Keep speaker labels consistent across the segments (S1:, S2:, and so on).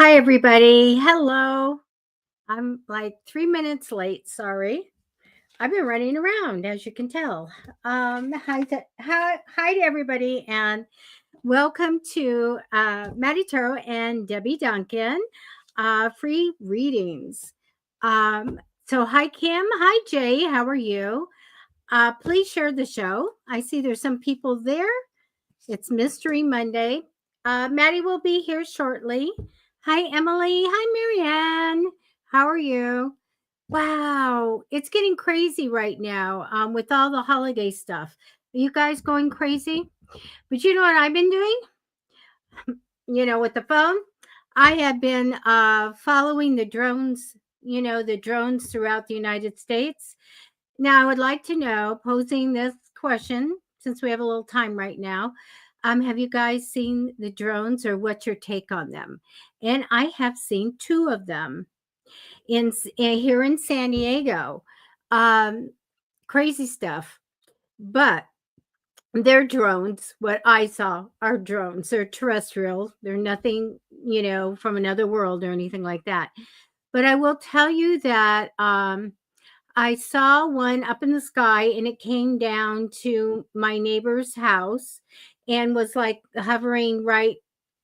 S1: Hi, everybody. Hello. I'm like 3 minutes late. Sorry. I've been running around, as you can tell. Hi to everybody, and welcome to Matty Tarot and Debbie Duncan free readings. So, hi, Kim. Hi, Jay. How are you? Please share the show. I see there's some people there. It's Mystery Monday. Maddie will be here shortly. Hi, Emily. Hi, Marianne. How are you? Wow, it's getting crazy right now with all the holiday stuff. Are you guys going crazy? But you know what I've been doing? With the phone, I have been following the drones, the drones throughout the United States. Now, I would like to know, posing this question, since we have a little time right now, have you guys seen the drones, or what's your take on them? And I have seen two of them here in San Diego. Um, Crazy stuff, but they're drones. What I saw are drones. They're terrestrial. They're nothing, from another world or anything like that. But I will tell you that I saw one up in the sky, and it came down to my neighbor's house and was like hovering right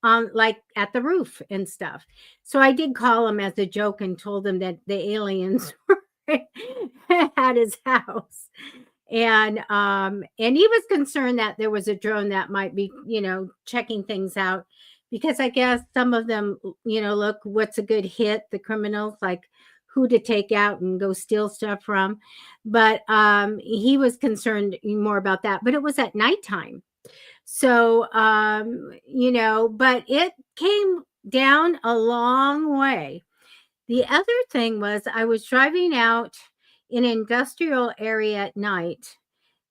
S1: on, like at the roof and stuff. So I did call him as a joke and told him that the aliens were at his house. And he was concerned that there was a drone that might be, checking things out, because I guess some of them, look, what's a good hit, the criminals, like who to take out and go steal stuff from. But he was concerned more about that. But it was at nighttime. So, but it came down a long way. The other thing was, I was driving out in an industrial area at night,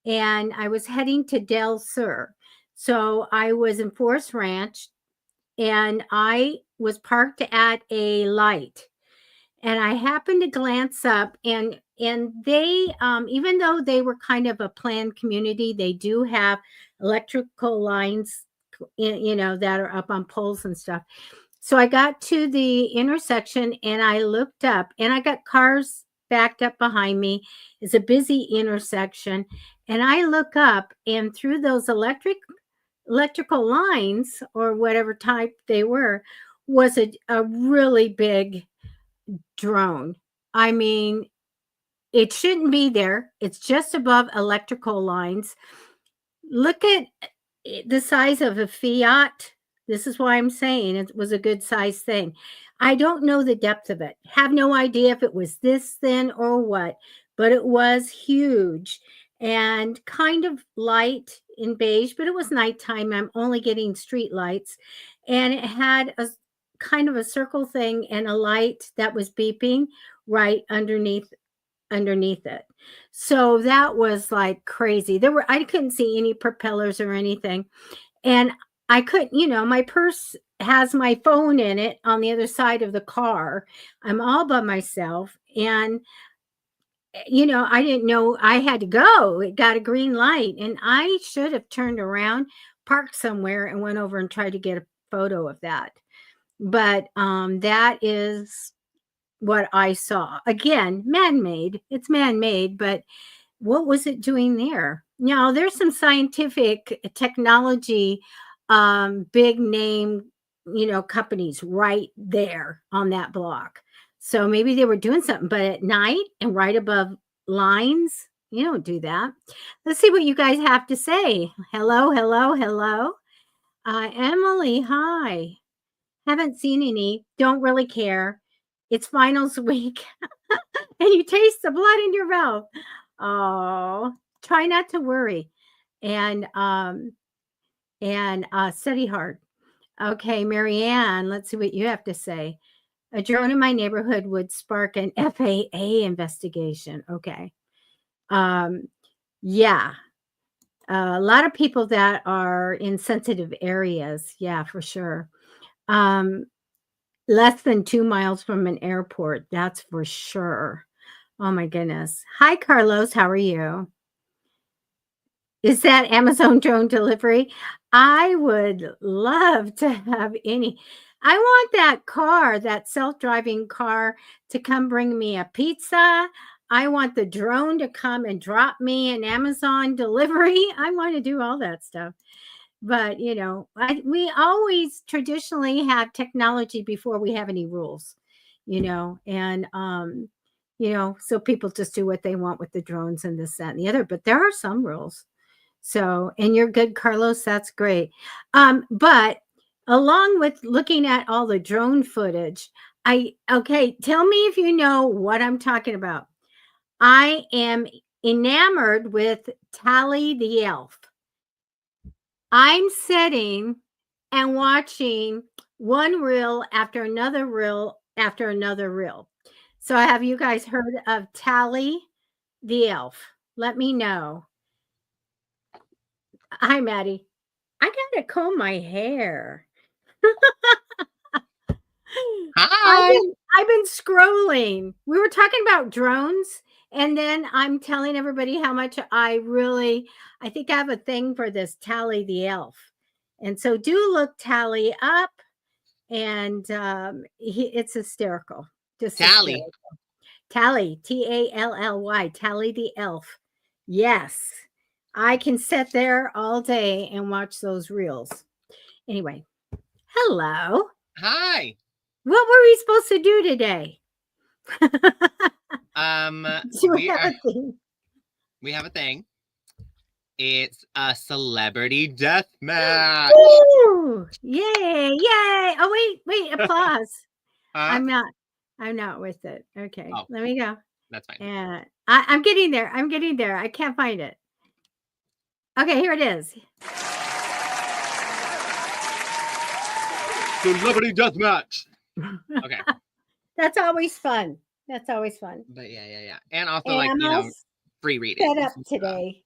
S1: and I was heading to Del Sur. So I was in Forest Ranch, and I was parked at a light, and I happened to glance up, and they, even though they were kind of a planned community, they do have electrical lines, that are up on poles and stuff. So I got to the intersection, and I looked up, and I got cars backed up behind me. It's a busy intersection, and I look up, and through those electrical lines, or whatever type they were, was a really big drone. I mean, it shouldn't be there. It's just above electrical lines. Look at the size of a Fiat. This is why I'm saying it was a good size thing. I don't know the depth of it. Have no idea if it was this thin or what, but it was huge and kind of light in beige, but it was nighttime. I'm only getting street lights, and it had a kind of a circle thing and a light that was beeping right underneath it. So that was like crazy. I couldn't see any propellers or anything. And I couldn't, my purse has my phone in it on the other side of the car. I'm all by myself. And, I didn't know I had to go. It got a green light, and I should have turned around, parked somewhere, and went over and tried to get a photo of that. But that is what I saw. Again, man-made. It's man-made, but what was it doing there? Now, there's some scientific technology, big name, companies right there on that block. So maybe they were doing something, but at night and right above lines, you don't do that. Let's see what you guys have to say. Hello, hello, hello. Emily, hi. Haven't seen any. Don't really care. It's finals week, and you taste the blood in your mouth. Oh, try not to worry, and study hard. Okay, Marianne, let's see what you have to say. A drone in my neighborhood would spark an FAA investigation. Okay. Yeah. A lot of people that are in sensitive areas. Yeah, for sure. Less than 2 miles from an airport. That's for sure. Oh my goodness. Hi, Carlos. How are you? Is that Amazon drone delivery? I would love to have any. I want that car, that self-driving car, to come bring me a pizza. I want the drone to come and drop me an Amazon delivery. I want to do all that stuff. But, we always traditionally have technology before we have any rules, and, so people just do what they want with the drones and this, that, and the other. But there are some rules. So, and you're good, Carlos. That's great. But along with looking at all the drone footage, tell me if you know what I'm talking about. I am enamored with Tally the elf. I'm sitting and watching one reel after another reel after another reel. So have you guys heard of Tally the elf? Let me know. Hi, Maddie. I gotta comb my hair.
S2: Hi.
S1: I've been scrolling. We were talking about drones, and then I'm telling everybody how much I think I have a thing for this Tally the elf. And so do look Tally up, and it's hysterical. Just
S2: Tally.
S1: hysterical. Tally, Tally, Tally the elf. Yes. I can sit there all day and watch those reels. Anyway, hello.
S2: Hi.
S1: What were we supposed to do today?
S2: We have a thing. It's a celebrity death match.
S1: Ooh, yay! Oh wait, applause. I'm not with it. Okay, let me go.
S2: That's fine.
S1: And I'm getting there. I can't find it. Okay, here it is.
S2: Celebrity death match. Okay.
S1: That's always fun.
S2: But yeah. And also, free reading.
S1: Set up today.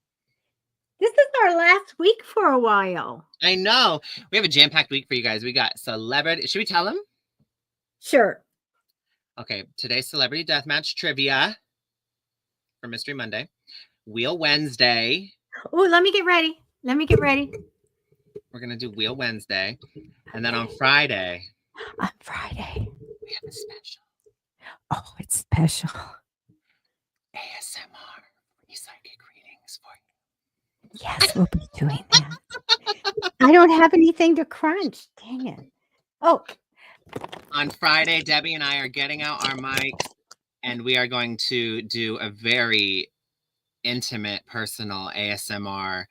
S1: This is our last week for a while.
S2: I know. We have a jam-packed week for you guys. We got celebrity. Should we tell them?
S1: Sure.
S2: Okay. Today's celebrity deathmatch trivia for Mystery Monday. Wheel Wednesday.
S1: Oh, let me get ready.
S2: We're going to do Wheel Wednesday. And then on Friday.
S1: We have
S2: a special.
S1: Oh, it's special.
S2: ASMR. Psychic readings for you.
S1: Yes, we'll be doing that. I don't have anything to crunch. Dang it. Oh.
S2: On Friday, Debbie and I are getting out our mics, and we are going to do a very intimate, personal ASMR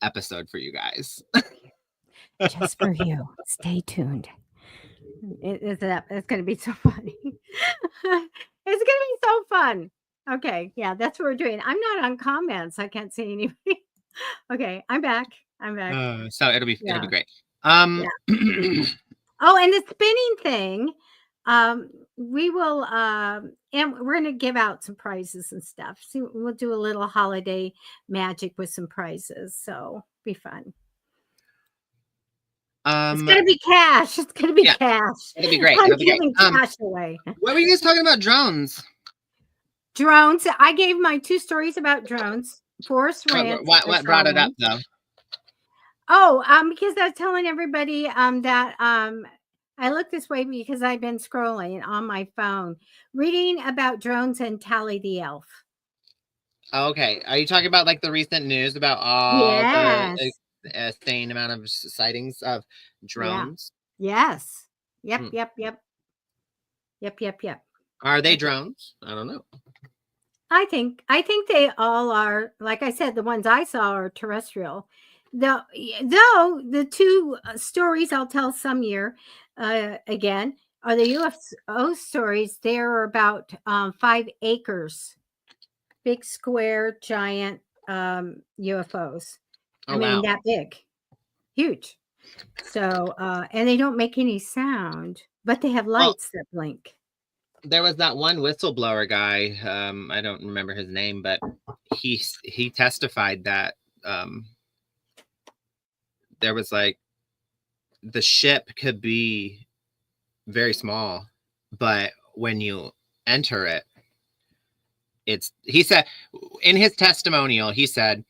S2: episode for you guys.
S1: Just for you. Stay tuned. It's going to be so funny. It's going to be so fun. Okay. Yeah, that's what we're doing. I'm not on comments. I can't see anybody. Okay. I'm back.
S2: So it'll be great.
S1: Yeah. Oh, and the spinning thing, we will, and we're going to give out some prizes and stuff. So we'll do a little holiday magic with some prizes. So be fun. It's gonna be cash.
S2: It'll be great.
S1: I'm giving cash away.
S2: What were you guys talking about? Drones.
S1: I gave my 2 stories about drones. Forest Ranch.
S2: What brought it up though?
S1: Oh, because I was telling everybody that I look this way because I've been scrolling on my phone, reading about drones and Tally the elf.
S2: Okay, are you talking about like the recent news about all the insane amount of sightings of drones?
S1: Yeah. Yes. Yep.
S2: Are they drones? I don't know.
S1: I think they all are. Like I said, the ones I saw are terrestrial. Though the 2 stories I'll tell some year again are the UFO stories. They're about 5 acres, big square giant UFOs. I mean, that big, huge. So and they don't make any sound, but they have lights that blink.
S2: There was that one whistleblower guy. I don't remember his name, but he testified that there was like the ship could be very small, but when you enter it, he said in his testimonial, he said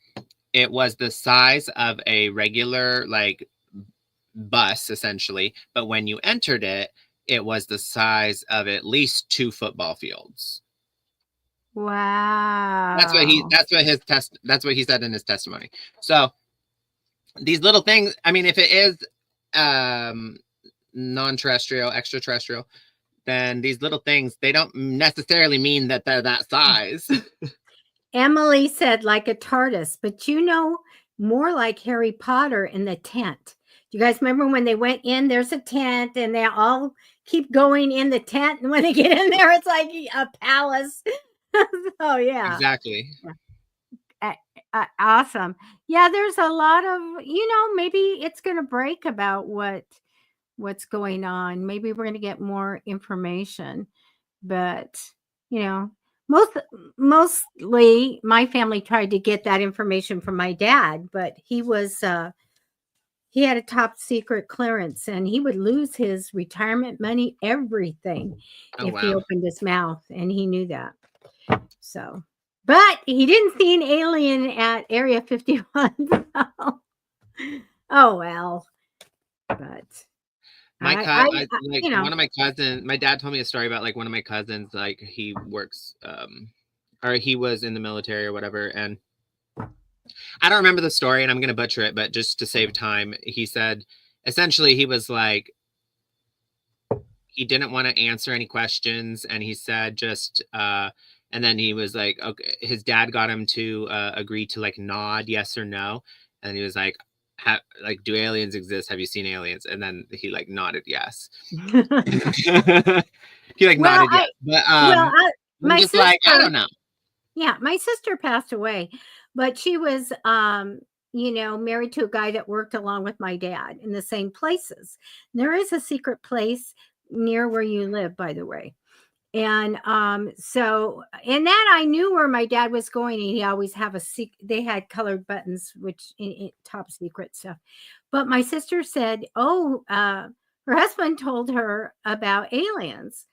S2: it was the size of a regular like bus essentially, but when you entered it, it was the size of at least 2 football fields. That's what
S1: Wow.
S2: that's what he said in his testimony. So these little things, I mean, if it is non-terrestrial, extraterrestrial, then these little things, they don't necessarily mean that they're that size.
S1: Emily said like a TARDIS, but more like Harry Potter in the tent. Do you guys remember when they went in? There's a tent and they all keep going in the tent. And when they get in there, it's like a palace. Oh, yeah.
S2: Exactly.
S1: Awesome. Yeah, there's a lot of, maybe it's going to break about what's going on. Maybe we're going to get more information. But, mostly my family tried to get that information from my dad, but he had a top secret clearance and he would lose his retirement money, everything, if he opened his mouth, and he knew that. So, but he didn't see an alien at Area 51. Oh, well, but
S2: one of my cousins, my dad told me a story about like one of my cousins, like he works, or he was in the military or whatever. And I don't remember the story and I'm going to butcher it, but just to save time, he said, essentially he was like, he didn't want to answer any questions. And he said, and then he was like, okay, his dad got him to agree to like nod yes or no. And he was like, do aliens exist? Have you seen aliens? And then he like nodded yes. He like nodded yes. But
S1: my sister,
S2: like, I don't know.
S1: Yeah, my sister passed away, but she was married to a guy that worked along with my dad in the same places. There is a secret place near where you live, by the way. And so in that I knew where my dad was going, and he always have they had colored buttons, which top secret stuff. But my sister said, her husband told her about aliens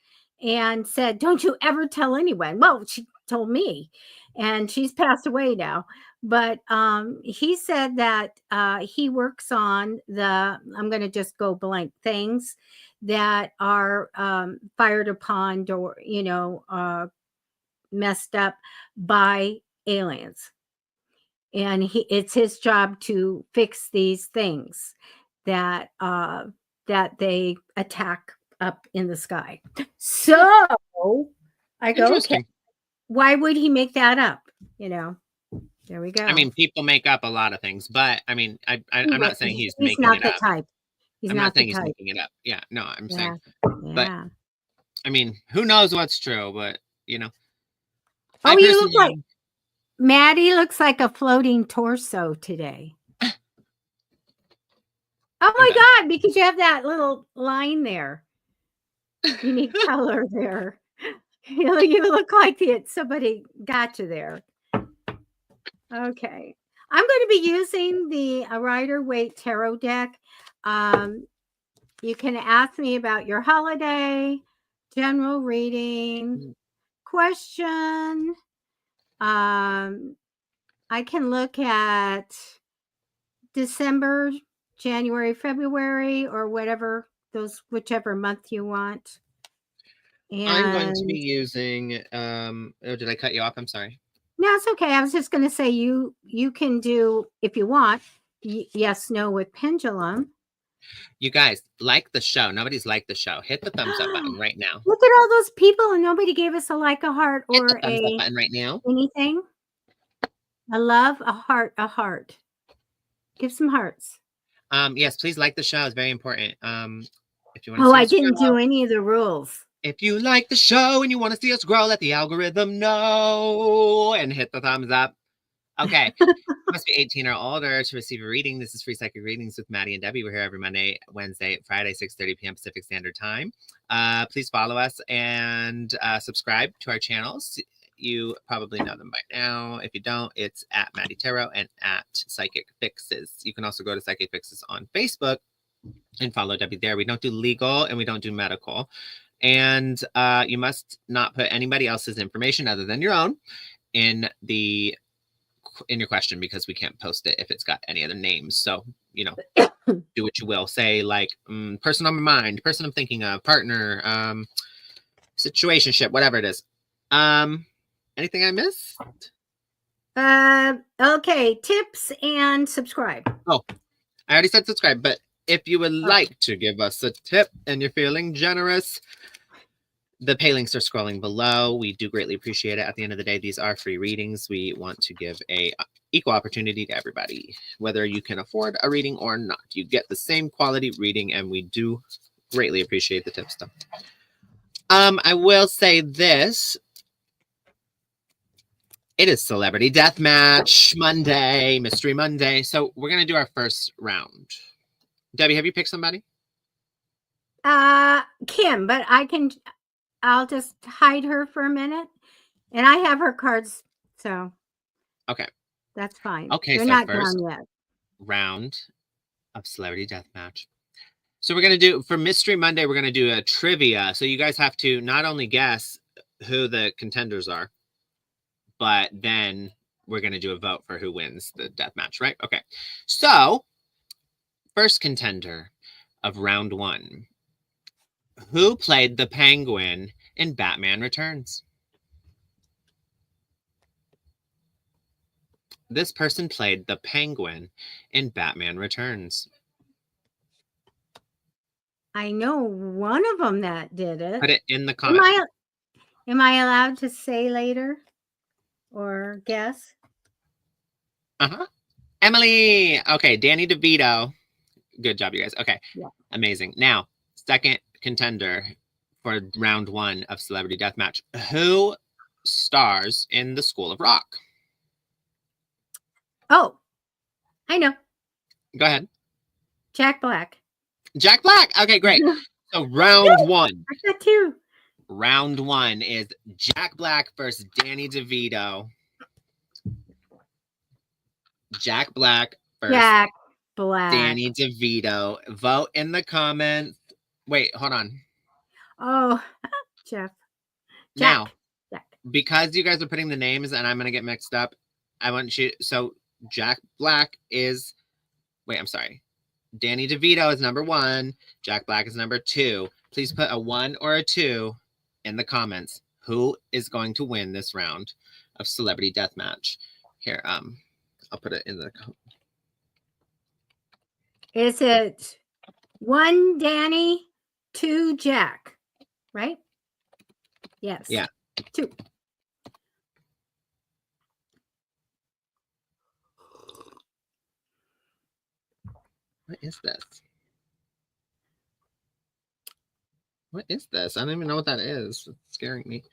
S1: and said, don't you ever tell anyone. Well, she told me, and she's passed away now. But he said that he works on I'm going to just go blank, things that are fired upon or messed up by aliens, and it's his job to fix these things that they attack up in the sky. So I go, okay, why would he make that up? There we go.
S2: I mean, people make up a lot of things, but I mean, I'm not saying he's making
S1: not
S2: it
S1: the
S2: up.
S1: type.
S2: I'm not saying he's making it up. Yeah, no, I'm saying, but I mean, who knows what's true? But
S1: oh, you look like Matty looks like a floating torso today. Oh my God! Because you have that little line there, unique color there. You look like somebody got you there. Okay, I'm going to be using the Rider-Waite Tarot deck. You can ask me about your holiday, general reading, question. I can look at December, January, February, or whichever month you want.
S2: And I'm going to be using, did I cut you off? I'm sorry.
S1: No, it's okay. I was just going to say you can do, if you want, yes, no with pendulum.
S2: You guys like the show. Nobody's liked the show. Hit the thumbs up button right now.
S1: Look at all those people, and nobody gave us a like, a heart, or
S2: hit the thumbs up button right now.
S1: Anything. A love, a heart, a heart. Give some hearts.
S2: Yes, please like the show. It's very important. If you want.
S1: Oh, I didn't do any of the rules.
S2: If you like the show and you want to see us grow, let the algorithm know and hit the thumbs up. Okay. Must be 18 or older to receive a reading. This is Free Psychic Readings with Matty and Debbie. We're here every Monday, Wednesday, Friday, 6:30 p.m. Pacific Standard Time. Please follow us and subscribe to our channels. You probably know them by now. If you don't, it's at Matty Tarot and at Psychic Fixes. You can also go to Psychic Fixes on Facebook and follow Debbie there. We don't do legal and we don't do medical. And you must not put anybody else's information other than your own in your question, because we can't post it if it's got any other names. So you know, do what you will. Say like person on my mind, person I'm thinking of, partner, situationship, whatever it is. Anything I missed?
S1: Okay, tips and subscribe.
S2: Oh, I already said subscribe, but if you would like to give us a tip and you're feeling generous, the pay links are scrolling below. We do greatly appreciate it. At the end of the day, these are free readings. We want to give a equal opportunity to everybody, whether you can afford a reading or not. You get the same quality reading, and we do greatly appreciate the tips, though. I will say this. It is Celebrity Deathmatch Monday, Mystery Monday. So we're going to do our first round. Debbie, have you picked somebody?
S1: Kim, but I'll just hide her for a minute. And I have her cards, so.
S2: Okay.
S1: That's fine.
S2: Okay,
S1: they're
S2: so
S1: not
S2: first
S1: done yet.
S2: Round of Celebrity Deathmatch. So we're going to do, for Mystery Monday, we're going to do a trivia. So you guys have to not only guess who the contenders are, but then we're going to do a vote for who wins the death match, right? Okay. So, first contender of round 1. Who played the Penguin in Batman Returns? This person played the Penguin in Batman Returns.
S1: I know one of them that did it.
S2: Put it in the comments.
S1: Am I allowed to say later or guess?
S2: Emily. Okay, Danny DeVito. Good job, you guys. Okay,
S1: yeah.
S2: Amazing. Now, second contender for round 1 of Celebrity Deathmatch. Who stars in The School of Rock?
S1: Oh, I know.
S2: Go ahead.
S1: Jack Black.
S2: Jack Black. Okay, great. So round 1.
S1: I got 2.
S2: Round 1 is Jack Black versus Danny DeVito. Jack Black versus
S1: Jack Black.
S2: Danny DeVito. Vote in the comments. Wait, hold on.
S1: Oh, Jeff.
S2: Now,
S1: Jack.
S2: Because you guys are putting the names and I'm going to get mixed up, I want you, so Jack Black is, wait, I'm sorry. Danny DeVito is number 1. Jack Black is number 2. Please put a 1 or a 2 in the comments. Who is going to win this round of Celebrity Deathmatch? Here, I'll put it in the.
S1: Is it 1 Danny, 2 Jack, right? Yes.
S2: Yeah.
S1: 2.
S2: What is this? What is this? I don't even know what that is. It's scaring me.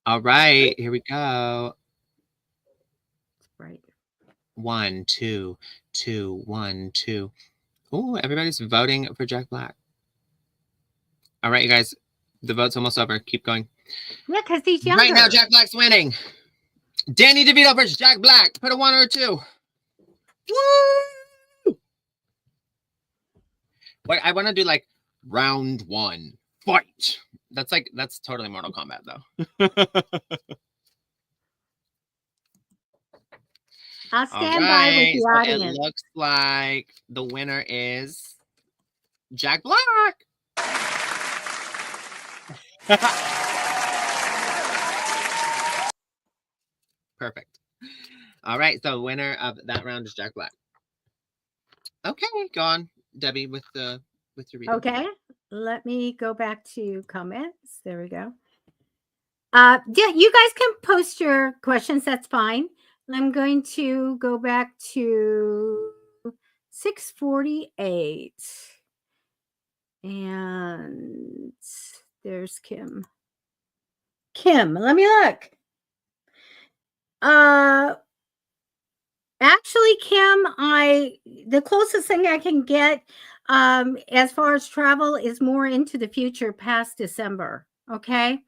S2: All right, here we go.
S1: Right.
S2: 1, 2, 2, 1, 2. Oh, everybody's voting for Jack Black. All right, you guys, the vote's almost over. Keep going.
S1: Yeah, because he's younger.
S2: Right now, Jack Black's winning. Danny DeVito versus Jack Black. Put a 1 or a 2. Woo! Wait, I want to do like round 1 fight. That's totally Mortal Kombat though.
S1: I'll stand by with the audience.
S2: It looks like the winner is Jack Black. Perfect. All right, so winner of that round is Jack Black. Okay, go on, Debbie, with your reading.
S1: Okay, let me go back to comments. There we go. Yeah, you guys can post your questions. That's fine. I'm going to go back to 648. And there's Kim. Kim, let me look. Actually, Kim, the closest thing I can get as far as travel is more into the future past December. Okay.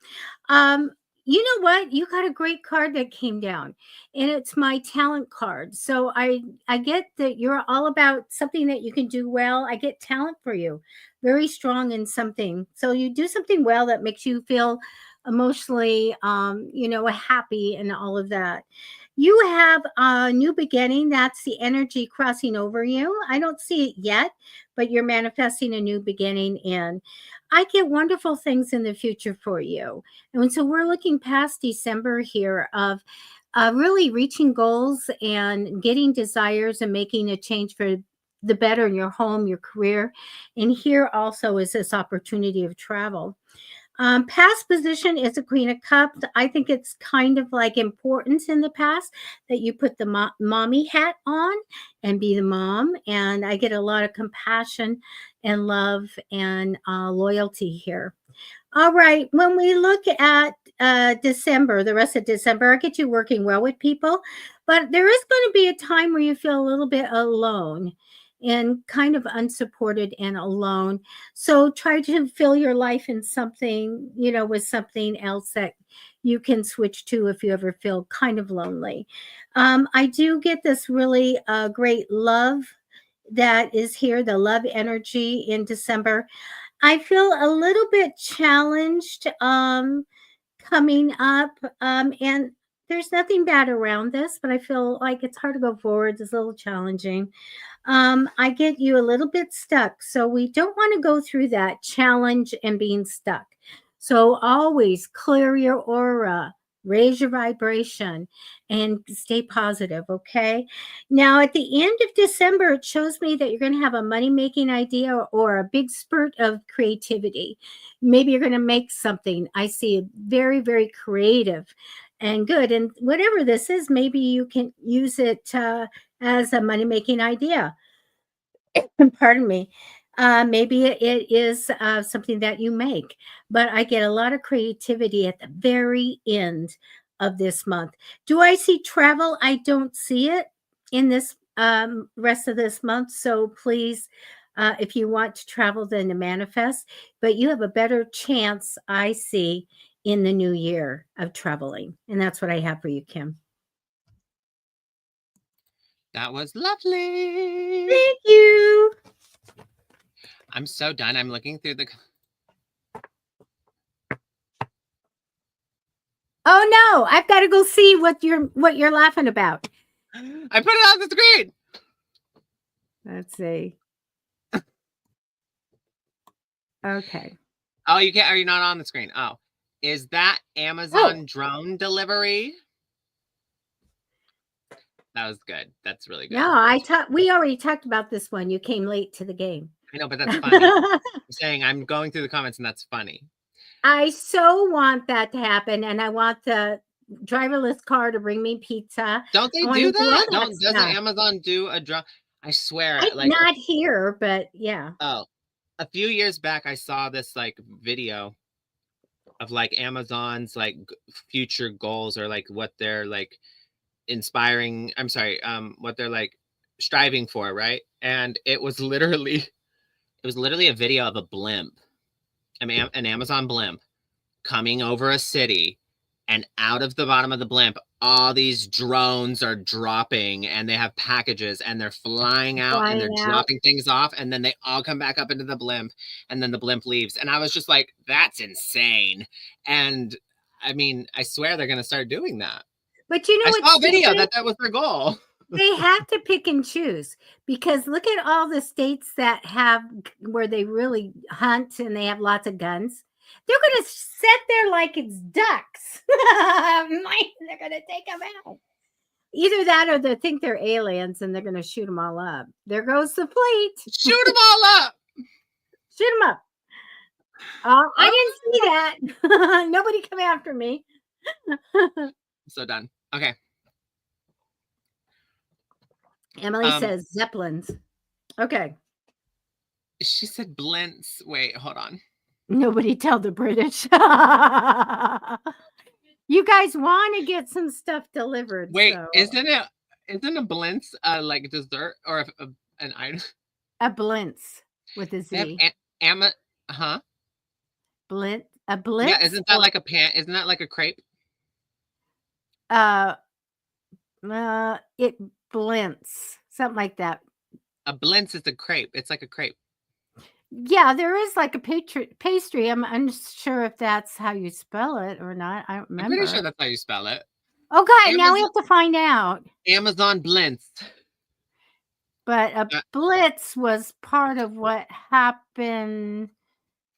S1: You know what? You got a great card that came down, and it's my talent card. So I get that you're all about something that you can do well. I get talent for you, very strong in something. So you do something well that makes you feel emotionally, happy and all of that. You have a new beginning. That's the energy crossing over you. I don't see it yet, but you're manifesting a new beginning in. I get wonderful things in the future for you. And so we're looking past December here of really reaching goals and getting desires and making a change for the better in your home, your career. And here also is this opportunity of travel. Past position is a Queen of Cups. I think it's kind of like importance in the past that you put the mommy hat on and be the mom. And I get a lot of compassion and love and loyalty here. All right. When we look at December, the rest of December, I get you working well with people, but there is going to be a time where you feel a little bit alone and kind of unsupported and alone. So try to fill your life in something, with something else that you can switch to if you ever feel kind of lonely. I do get this really great love that is here, the love energy in December. I feel a little bit challenged coming up, and there's nothing bad around this, but I feel like it's hard to go forward. It's a little challenging. I get you a little bit stuck. So we don't want to go through that challenge and being stuck. So always clear your aura, raise your vibration, and stay positive. Okay. Now, at the end of December, it shows me that you're going to have a money making idea or a big spurt of creativity. Maybe you're going to make something. I see very, very creative and good. And whatever this is, maybe you can use it as a money making idea. Pardon me. Maybe it is something that you make, but I get a lot of creativity at the very end of this month. Do I see travel? I don't see it in this rest of this month. So please, if you want to travel, then to manifest, but you have a better chance, I see, in the new year of traveling. And that's what I have for you, Kim.
S2: That was lovely.
S1: Thank you.
S2: I'm so done. I'm looking through the.
S1: Oh no, I've got to go see what you're laughing about.
S2: I put it on the screen.
S1: Let's see. Okay.
S2: Oh, you can't. Are you not on the screen? Oh, is that Amazon drone delivery? That was good. That's really good.
S1: No, we already talked about this one. You came late to the game.
S2: I know, but that's funny. I'm saying I'm going through the comments and that's funny.
S1: I so want that to happen, and I want the driverless car to bring me pizza.
S2: Don't they do that? Doesn't Amazon do a drone? I swear,
S1: not here, but yeah.
S2: Oh, a few years back, I saw this video of Amazon's future goals or what they're inspiring. I'm sorry, what they're striving for, right? And it was literally a video of a blimp, an Amazon blimp coming over a city, and out of the bottom of the blimp, all these drones are dropping, and they have packages, and they're flying out, and they're dropping things off, and then they all come back up into the blimp, and then the blimp leaves. And I was just like, that's insane. And I mean, I swear they're going to start doing that.
S1: But you know,
S2: I saw a video that was their goal.
S1: They have to pick and choose, because look at all the states that have where they really hunt and they have lots of guns. They're going to sit there like it's ducks. They're going to take them out. Either that or they think they're aliens and they're going to shoot them all up. There goes the fleet.
S2: Shoot them all up.
S1: Shoot them up. I didn't see that. Nobody come after me.
S2: So done. Okay.
S1: Emily says Zeppelins. Okay.
S2: She said blints. Wait, hold on.
S1: Nobody tell the British. You guys want to get some stuff delivered.
S2: Wait,
S1: so.
S2: Isn't a blintz like dessert or an item?
S1: A blintz with a Z.
S2: Blint.
S1: A blintz.
S2: Yeah, isn't that like a pan? Isn't that like a crepe?
S1: It blintz, something like that.
S2: A blintz is a crepe. It's like a crepe.
S1: Yeah, there is like a pastry. I'm unsure if that's how you spell it or not. I don't
S2: I'm pretty
S1: remember.
S2: sure that's how you spell it.
S1: Oh God, now we
S2: Amazon,
S1: have to find out.
S2: Amazon Blintz.
S1: But a blitz was part of what happened,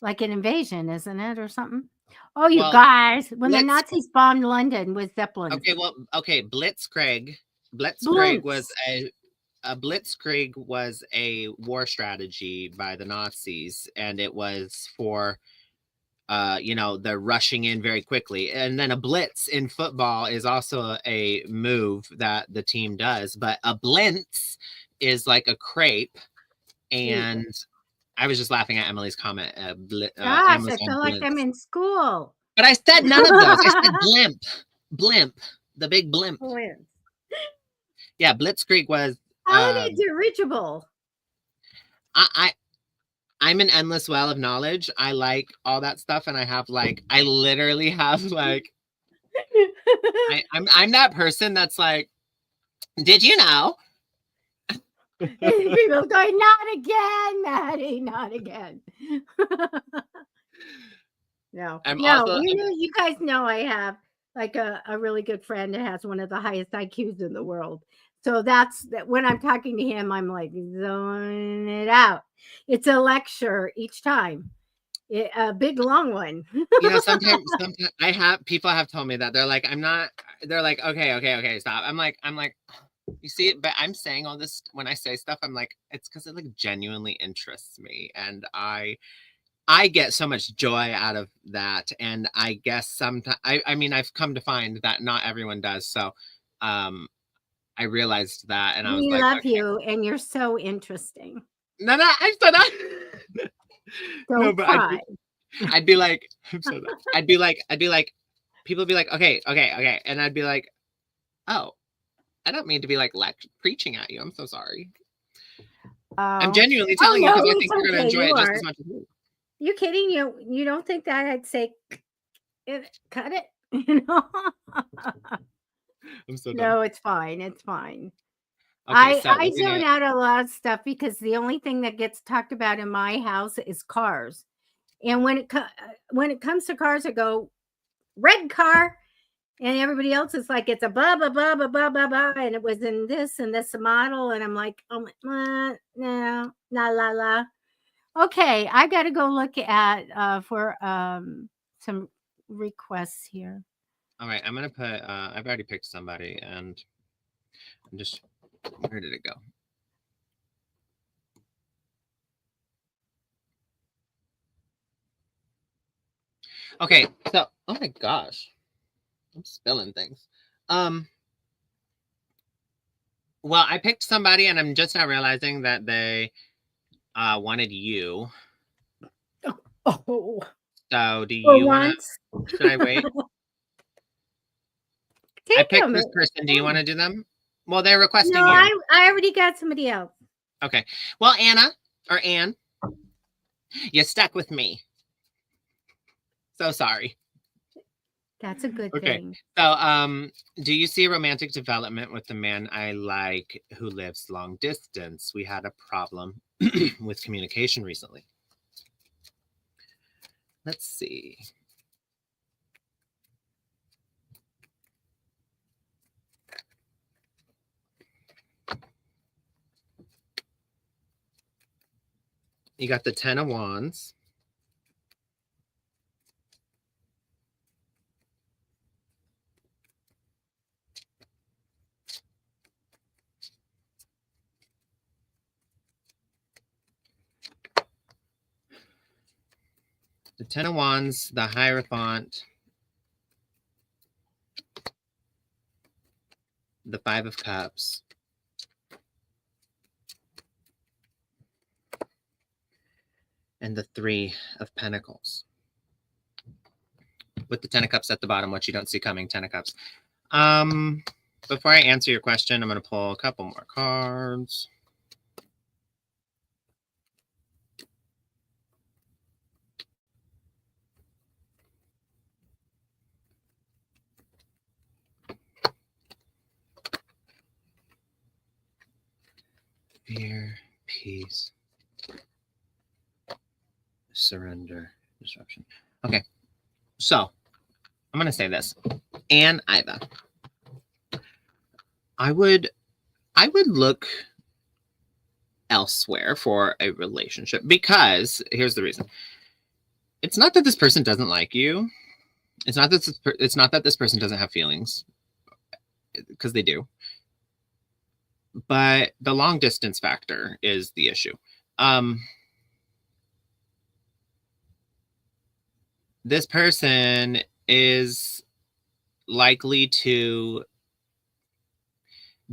S1: like an invasion, isn't it, or something? Oh, you
S2: Well,
S1: guys, when the
S2: Blitz.
S1: Nazis bombed London with Zeppelins.
S2: Okay. Blitzkrieg. Blitzkrieg was
S1: Blintz.
S2: a blitzkrieg was a war strategy by the Nazis, and it was for the rushing in very quickly. And then a blitz in football is also a move that the team does, but a blintz is like a crepe. And I was just laughing at Emily's comment,
S1: Gosh, I
S2: Amazon
S1: feel like I'm
S2: blintz.
S1: in school.
S2: But I said none of those. I said blimp, the big blimp.
S1: Blintz.
S2: Yeah, blitzkrieg was.
S1: Holiday dirigible.
S2: I'm an endless well of knowledge. I like all that stuff, and I literally have like I'm that person that's like, did you know?
S1: People going, not again, Matty, not again. No, you guys know I have like a really good friend that has one of the highest IQs in the world. So that's that when I'm talking to him, I'm like zoning it out. It's a lecture each time. A big long one.
S2: Sometimes people have told me that they're like, they're like, okay, stop. I'm like, you see it, but I'm saying all this when I say stuff, I'm like, it's because it like genuinely interests me. And I get so much joy out of that. And I guess sometimes, I mean, I've come to find that not everyone does. So, I realized that, and I was
S1: We
S2: like,
S1: love
S2: okay.
S1: you, and you're so interesting.
S2: No, I said that.
S1: Don't cry.
S2: I'd be like, I'm so that. I'd be like, people would be like, okay, and I'd be like, oh, I don't mean to be like preaching at you. I'm so sorry. I'm genuinely telling you because I think you're going to enjoy it just as much as me.
S1: You kidding? You don't think that I'd say, cut it? You know?
S2: I'm so done.
S1: No, it's fine. It's fine.
S2: Okay,
S1: I zone out a lot of stuff because the only thing that gets talked about in my house is cars. And when it comes to cars, I go, red car. And everybody else is like, it's a blah, blah, blah, blah, blah, blah, blah. And it was in this and this model. And I'm like, oh, no, la, la, la. Okay, I got to go look at for some requests here.
S2: All right, I'm going to put, I've already picked somebody, and I'm just, where did it go? Okay, so, oh my gosh. I'm spilling things. Well, I picked somebody, and I'm just now realizing that they wanted you.
S1: Oh.
S2: So, do you want to? Should I wait? I picked this person. Do you want to do them? Well, they're requesting you.
S1: I already got somebody else.
S2: Okay. Well, Anne, you stuck with me. So sorry.
S1: That's a good thing.
S2: So, do you see a romantic development with the man I like who lives long distance? We had a problem with communication recently. Let's see. You got the 10 of Wands. The 10 of Wands, the Hierophant, the 5 of Cups, and the 3 of Pentacles. With the 10 of Cups at the bottom, what you don't see coming, 10 of Cups. Before I answer your question, I'm going to pull a couple more cards. Fear, peace. surrender, disruption. Okay, so I'm gonna say this, and Iva, I would look elsewhere for a relationship, because here's the reason. It's not that this person doesn't like you. It's not that this person doesn't have feelings, because they do. But the long distance factor is the issue. This person is likely to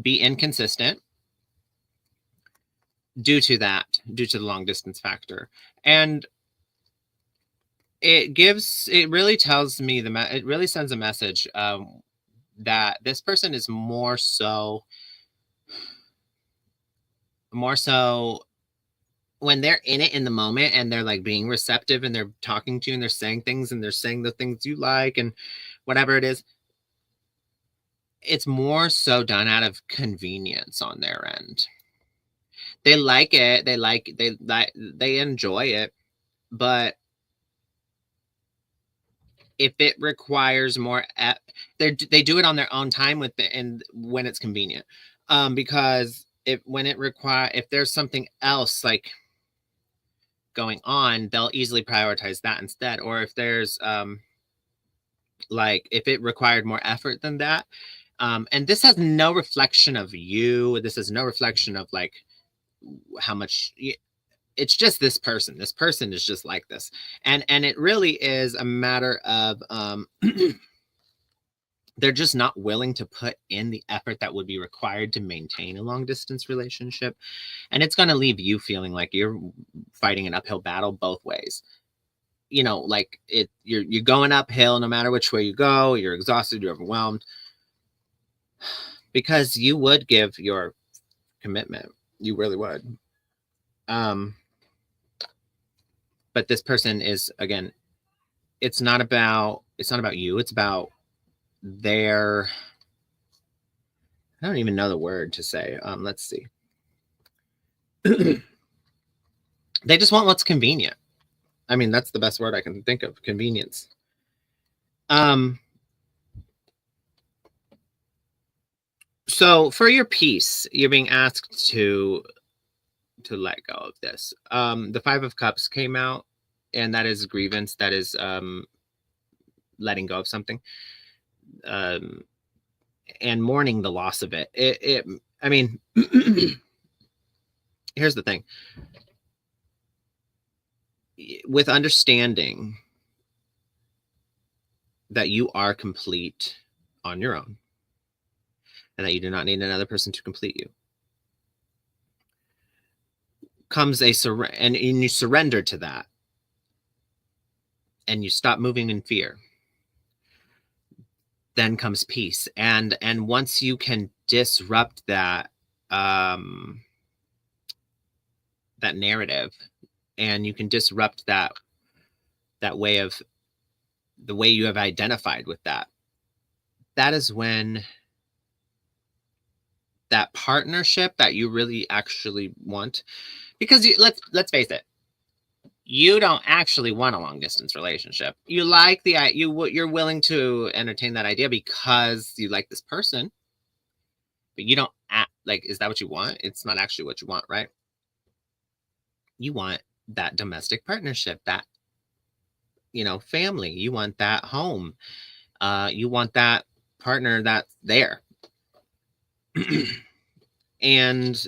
S2: be inconsistent due to the long distance factor. And it really tells me it really sends a message that this person is more so when they're in it in the moment, and they're like being receptive, and they're talking to you, and they're saying things, and they're saying the things you like, and whatever it is, it's more so done out of convenience on their end. They like it, they enjoy it, but if it requires more, they do it on their own time with it, and when it's convenient, because if there's something else like going on, they'll easily prioritize that instead. Or if there's like if it required more effort than that, and this has no reflection of you, this is no reflection of like how much it's just this person is just like this, and it really is a matter of they're just not willing to put in the effort that would be required to maintain a long distance relationship. And it's going to leave you feeling like you're fighting an uphill battle both ways. You know, like you're going uphill no matter which way you go. You're exhausted, you're overwhelmed, because you would give your commitment. You really would. But this person is, again, it's not about you. It's about I don't even know the word to say. Let's see. They just want what's convenient. I mean, that's the best word I can think of, convenience. So for your peace, you're being asked to let go of this. The 5 of Cups came out, and that is grievance. That is letting go of something. And mourning the loss of it. I mean, here's the thing. With understanding that you are complete on your own, and that you do not need another person to complete you, comes and you surrender to that, and you stop moving in fear. Then comes peace, and once you can disrupt that that narrative, and you can disrupt that way of the way you have identified with that is when that partnership that you really actually want, because let's face it, you don't actually want a long distance relationship. You like you're willing to entertain that idea because you like this person, but you don't like, is that what you want? It's not actually what you want, right? You want that domestic partnership, that, family. You want that home. You want that partner that's there. And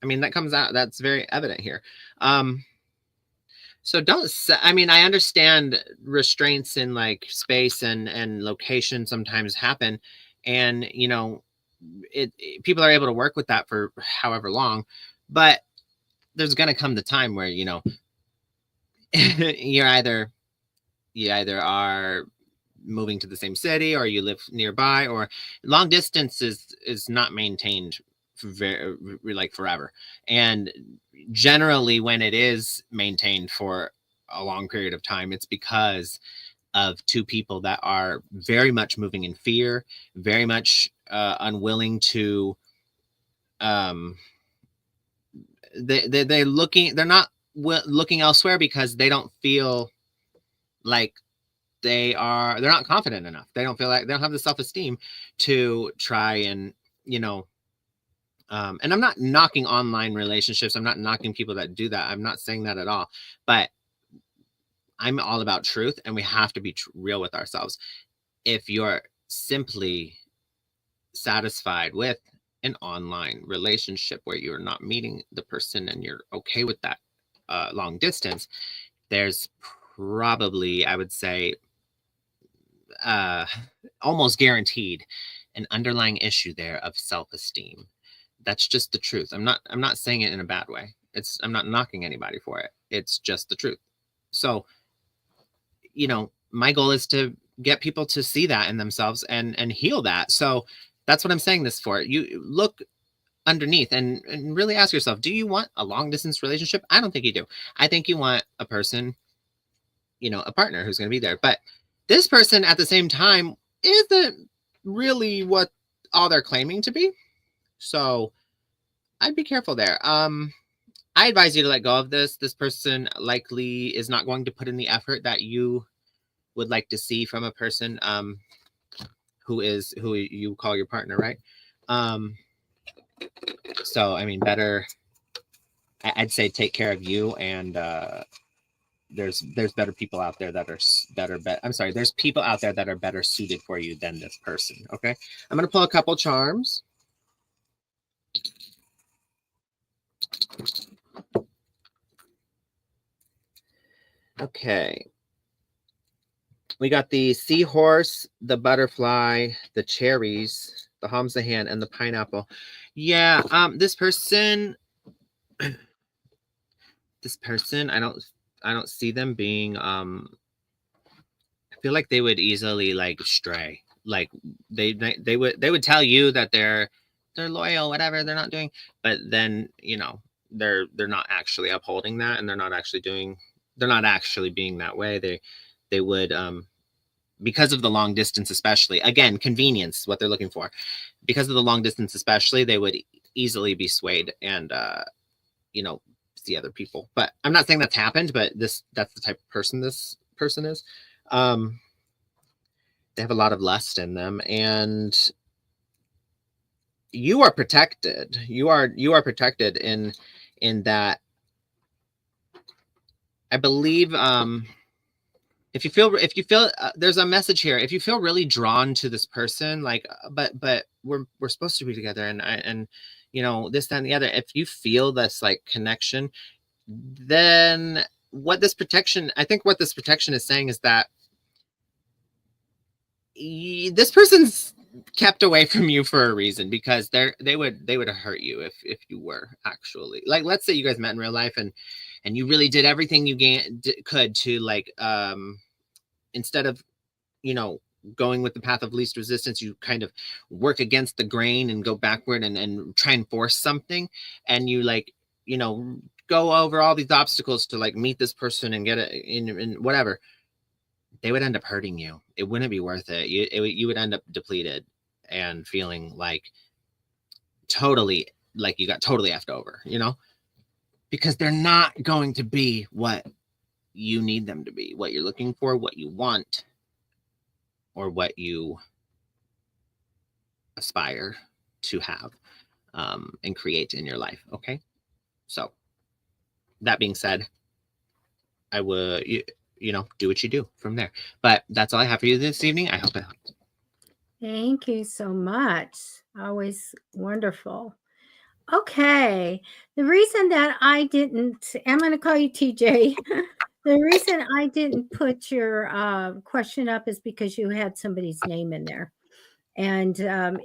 S2: I mean, that comes out, that's very evident here. So I understand restraints in like space and location sometimes happen, and people are able to work with that for however long, but there's going to come the time where you either are moving to the same city, or you live nearby, or long distance is not maintained forever. And generally when it is maintained for a long period of time, it's because of two people that are very much moving in fear, very much unwilling to they're not looking elsewhere because they don't feel like they're not confident enough. They don't feel like they don't have the self-esteem to try and, you know, and I'm not knocking online relationships. I'm not knocking people that do that. I'm not saying that at all. But I'm all about truth, and we have to be real with ourselves. If you're simply satisfied with an online relationship where you're not meeting the person and you're okay with that long distance, there's probably, I would say, almost guaranteed an underlying issue there of self-esteem. That's just the truth. I'm not saying it in a bad way. I'm not knocking anybody for it. It's just the truth. So, you know, my goal is to get people to see that in themselves and heal that. So that's what I'm saying this for. You look underneath and really ask yourself, do you want a long distance relationship? I don't think you do. I think you want a person, you know, a partner who's going to be there. But this person at the same time isn't really what all they're claiming to be. So I'd be careful there. I advise you to let go of this. This person likely is not going to put in the effort that you would like to see from a person who you call your partner, right? So I mean, I'd say take care of you, and there's better people out there that are better. I'm sorry, there's people out there that are better suited for you than this person. Okay, I'm gonna pull a couple charms. Okay. We got the seahorse, the butterfly, the cherries, the Hamzahan, and the pineapple. Yeah, this person, I don't see them being, I feel like they would easily like stray. Like they would tell you that they're loyal, whatever they're not doing, but then, you know, they're not actually upholding that, and they're not actually being that way. They would, because of the long distance, especially, again, convenience, what they're looking for. Because of the long distance, especially, they would easily be swayed and, you know, see other people. But I'm not saying that's happened, but that's the type of person this person is. They have a lot of lust in them, and you are protected. You are protected in that. I believe, if you feel there's a message here. If you feel really drawn to this person, like, but we're supposed to be together, and you know, this, that, and the other. If you feel this like connection, then what this protection is saying is that this person's kept away from you for a reason, because they would hurt you if you were actually, like, let's say you guys met in real life and you really did everything you could to, like, instead of, you know, going with the path of least resistance, you kind of work against the grain and go backward and try and force something, and you, like, you know, go over all these obstacles to, like, meet this person and get it in whatever. They would end up hurting you. It wouldn't be worth it. You would end up depleted and feeling like totally, like you got totally effed over, you know, because they're not going to be what you need them to be, what you're looking for, what you want, or what you aspire to have and create in your life. Okay. So that being said, I would, you know, do what you do from there. But that's all I have for you this evening. I hope it helped.
S1: Thank you so much. Always wonderful. Okay. The reason that I'm going to call you TJ. The reason I didn't put your question up is because you had somebody's name in there. And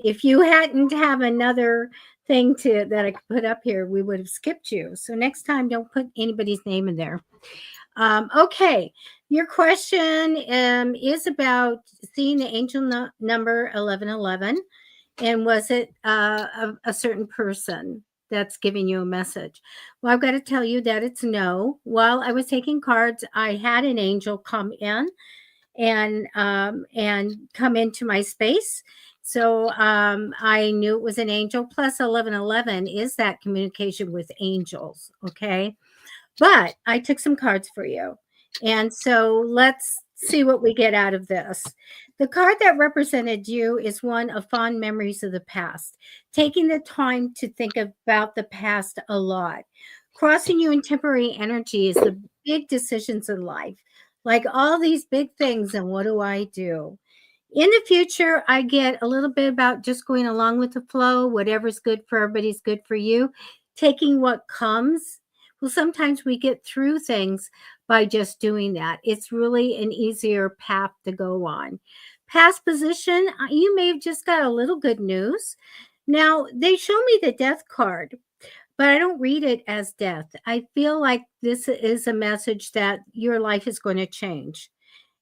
S1: if you hadn't have another thing that I could put up here, we would have skipped you. So next time, don't put anybody's name in there. Okay. Your question is about seeing the angel number 1111. And was it a certain person that's giving you a message? Well, I've got to tell you that it's no. While I was taking cards, I had an angel come in and come into my space. So I knew it was an angel. Plus 1111 is that communication with angels. Okay. But I took some cards for you. And so let's see what we get out of this. The card that represented you is one of fond memories of the past, taking the time to think about the past a lot. Crossing you in temporary energy is the big decisions in life, like all these big things. And what do I do? In the future, I get a little bit about just going along with the flow. Whatever's good for everybody's good for you. Taking what comes. Well, sometimes we get through things by just doing that. It's really an easier path to go on. Past position, you may have just got a little good news. Now, they show me the death card, but I don't read it as death. I feel like this is a message that your life is going to change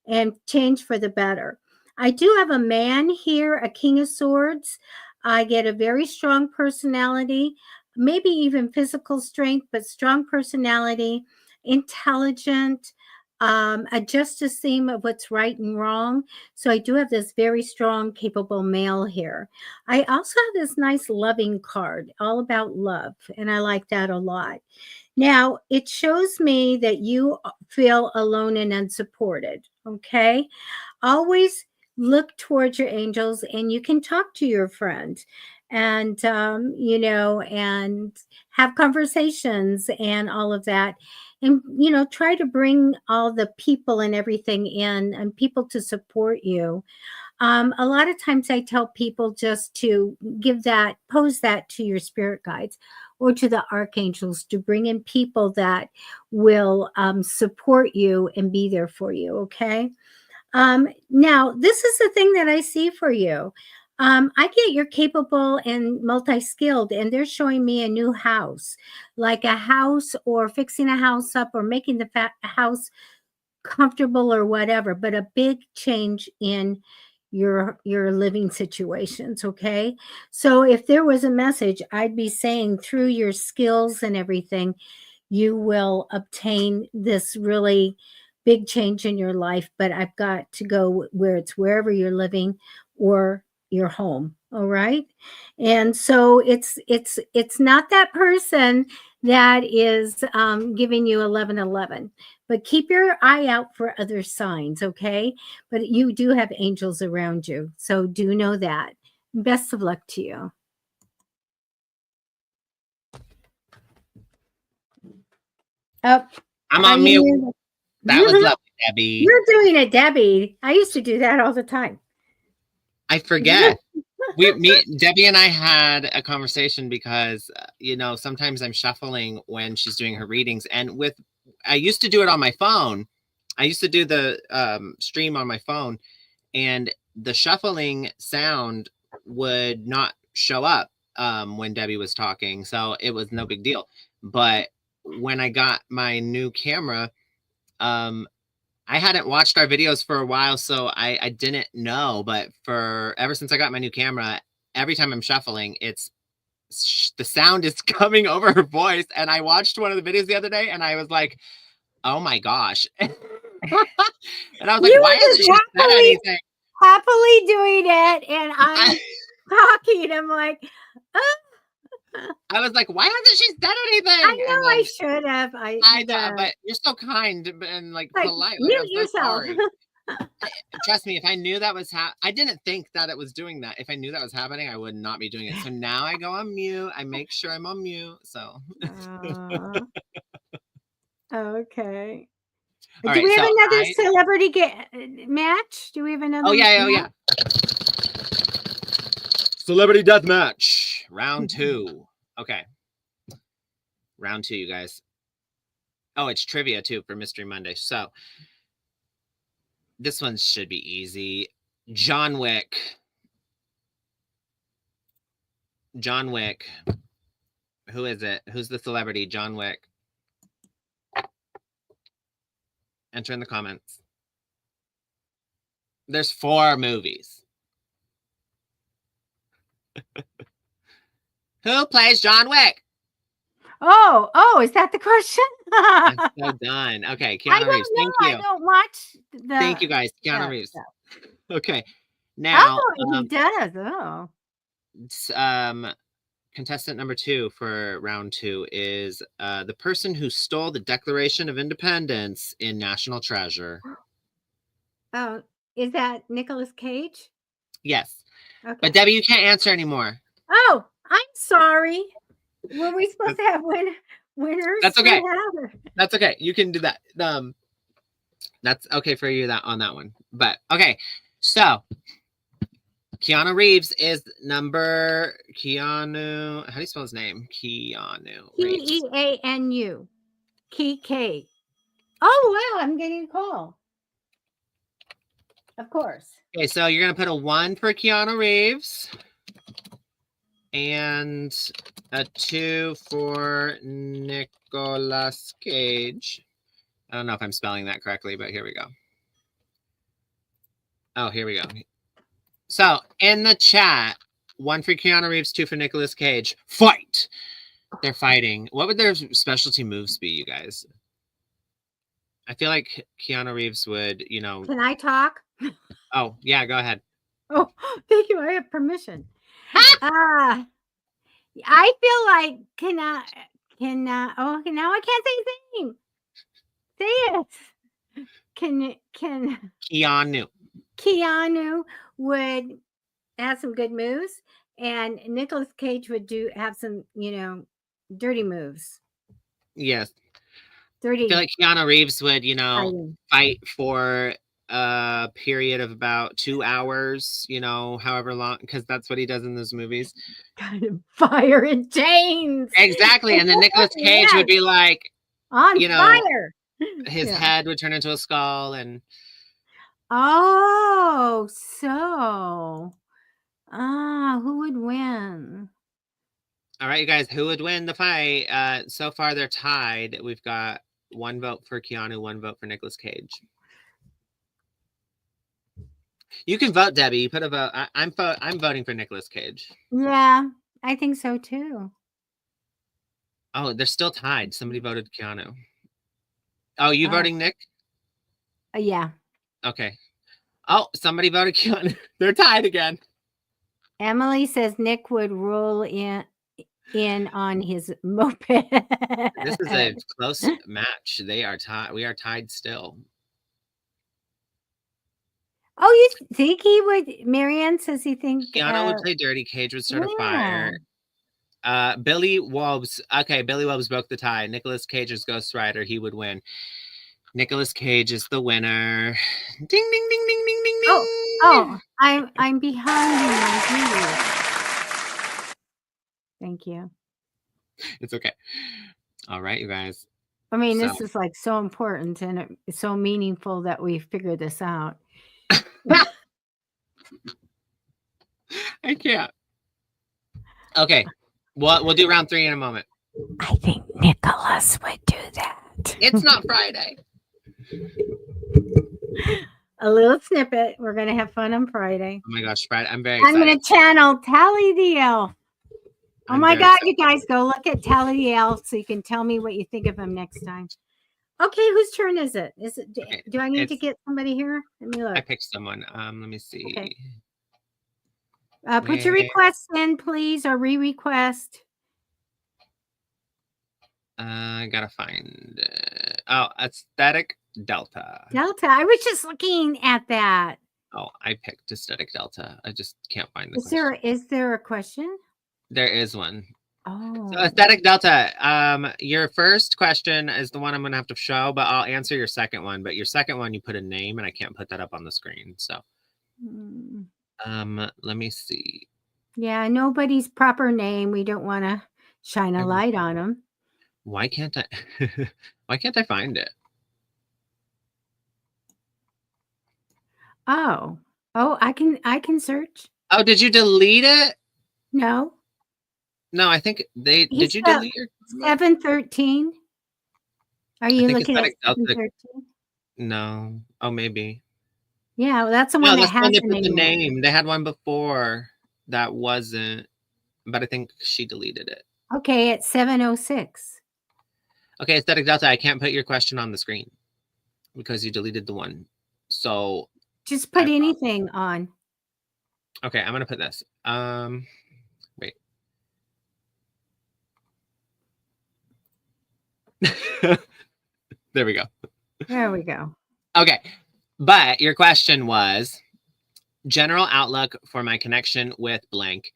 S1: and change for the better. I do have a man here, a King of Swords. I get a very strong personality, maybe even physical strength, but strong personality, intelligent, a justice theme of what's right and wrong. So I do have this very strong, capable male here. I also have this nice loving card, all about love, and I like that a lot. Now, it shows me that you feel alone and unsupported. Okay. Always look towards your angels, and you can talk to your friend and, and have conversations and all of that. And, try to bring all the people and everything in and people to support you. A lot of times I tell people just to pose that to your spirit guides or to the archangels to bring in people that will support you and be there for you. Okay. Now, this is the thing that I see for you. I get you're capable and multi skilled, and they're showing me a new house, like a house or fixing a house up or making the house comfortable or whatever, but a big change in your living situations. Okay, so if there was a message, I'd be saying through your skills and everything, you will obtain this really big change in your life. But I've got to go where it's wherever you're living or your home. All right. And so it's not that person that is giving you 1111, but keep your eye out for other signs. Okay. But you do have angels around you, so do know that. Best of luck to you. Oh,
S2: I'm on mute.
S1: you
S2: That was lovely, Debbie.
S1: You're doing it, Debbie. I used to do that all the time.
S2: I forget. Debbie and I had a conversation because, sometimes I'm shuffling when she's doing her readings. And I used to do it on my phone. I used to do the stream on my phone, and the shuffling sound would not show up when Debbie was talking. So it was no big deal. But when I got my new camera, I hadn't watched our videos for a while, so I didn't know. But ever since I got my new camera, every time I'm shuffling, the sound is coming over her voice. And I watched one of the videos the other day, and I was like, "Oh my gosh!" And I was like, "Why hasn't she said anything?"
S1: Happily doing it, and I'm talking. I'm like, oh.
S2: I was like, "Why hasn't she said anything?"
S1: I know I should have.
S2: I know, but you're so kind and like polite.
S1: Mute
S2: I'm so
S1: yourself.
S2: sorry. Trust me, if I knew that was I didn't think that it was doing that. If I knew that was happening, I would not be doing it. So now I go on mute. I make sure I'm on mute. So
S1: okay.
S2: All
S1: Do
S2: right,
S1: we have
S2: so
S1: another celebrity match? Do we have another?
S2: Oh yeah. Celebrity death match, round 2. Okay. Round 2, you guys. Oh, it's trivia too for Mystery Monday. So this one should be easy. John Wick. John Wick. Who is it? Who's the celebrity? John Wick. Enter in the comments. There's 4 movies. Who plays John Wick?
S1: Oh, is that the question?
S2: I'm so done. Okay, Keanu Reeves. Thank you.
S1: I don't watch
S2: Thank you, guys. Keanu Reeves. Okay. Now,
S1: he does.
S2: contestant number 2 for round 2 is the person who stole the Declaration of Independence in National Treasure.
S1: Oh, is that Nicolas Cage?
S2: Yes.
S1: Okay.
S2: But Debbie, you can't answer anymore.
S1: Oh, I'm sorry. Were we supposed to have winners?
S2: That's okay. That's okay. You can do that. That's okay for you on that one. But okay. So Keanu Reeves is Keanu. How do you spell his name? Keanu Reeves.
S1: Keanu. K. Oh, wow. I'm getting a call. Of course.
S2: Okay, so you're going to put a 1 for Keanu Reeves and a 2 for Nicolas Cage. I don't know if I'm spelling that correctly, but here we go. Oh, here we go. So in the chat, 1 for Keanu Reeves, 2 for Nicolas Cage. Fight! They're fighting. What would their specialty moves be, you guys? I feel like Keanu Reeves would,
S1: Can I talk?
S2: Oh, yeah, go ahead.
S1: Oh, thank you. I have permission. I feel like now I can't say his name. Say it. Keanu would have some good moves, and Nicolas Cage would have some, dirty moves.
S2: Yes.
S1: Dirty.
S2: I feel like Keanu Reeves would, fight for a period of about 2 hours, however long, because that's what he does in those movies.
S1: Kind of fire and chains.
S2: Exactly. And then Nicolas Cage would be like
S1: on fire.
S2: His head would turn into a skull and
S1: oh, so who would win?
S2: All right, you guys, who would win the fight? So far they're tied. We've got 1 vote for Keanu, 1 vote for Nicolas Cage. You can vote, Debbie. You put a vote. I'm voting for Nicolas Cage.
S1: Yeah, I think so too.
S2: Oh, they're still tied. Somebody voted Keanu. Oh, you voting Nick?
S1: Yeah.
S2: Okay. Oh, somebody voted Keanu. They're tied again.
S1: Emily says Nick would roll in on his moped.
S2: This is a close match. They are tied. We are tied still.
S1: Oh, you think he would? Marianne says he thinks
S2: Keanu would play dirty. Cage would start a fire. Billy Wobbs. Okay, Billy Wobbs broke the tie. Nicolas Cage's Ghost Rider. He would win. Nicolas Cage is the winner. Ding ding ding ding ding ding ding.
S1: Oh, I'm behind you. Thank you.
S2: It's okay. All right, you guys.
S1: I mean, this is like so important and it's so meaningful that we figured this out.
S2: I can't. Okay. We'll do round 3 in a moment.
S1: I think Nicholas would do that.
S2: It's not Friday.
S1: A little snippet. We're going to have fun on Friday.
S2: Oh my gosh, Friday. I'm very excited.
S1: I'm going to channel Tally the Elf. Oh my God, you guys go look at Tally the Elf so you can tell me what you think of him next time. Okay, whose turn is it? Do I need to get somebody here? Let me look.
S2: I picked someone. Let me see.
S1: Okay. Put your requests in, please, or re-request.
S2: I gotta find. Aesthetic Delta.
S1: Delta. I was just looking at that.
S2: Oh, I picked Aesthetic Delta. I just can't find the
S1: question. Is there a question?
S2: There is one.
S1: Oh.
S2: So Aesthetic Delta. Your first question is the one I'm gonna have to show, but I'll answer your second one. But your second one, you put a name, and I can't put that up on the screen. So. Let me see.
S1: Yeah, nobody's proper name. We don't want to shine a light on them.
S2: Why can't I? Why can't I find it?
S1: Oh, I can search.
S2: Oh, did you delete it?
S1: No.
S2: No, I think did you delete your
S1: 713? Are you looking at 713?
S2: No. Oh, maybe.
S1: Yeah, well, that's the one that has
S2: the name. They had one before that wasn't, but I think she deleted it.
S1: Okay, it's 706.
S2: Okay, Aesthetic Delta, I can't put your question on the screen because you deleted the one. So
S1: just put anything on.
S2: Okay, I'm gonna put this. Wait. There we go.
S1: There we go.
S2: Okay. But your question was general outlook for my connection with blank.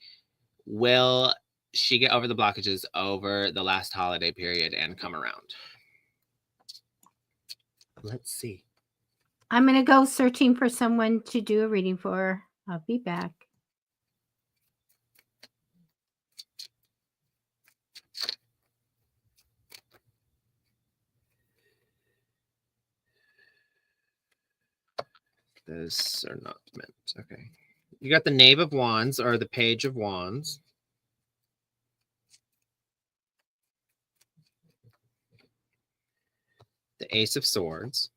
S2: Will she get over the blockages over the last holiday period and come around? Let's see.
S1: I'm going to go searching for someone to do a reading for. I'll be back.
S2: Those are not meant. Okay. You got the Knave of Wands or the Page of Wands. The Ace of Swords.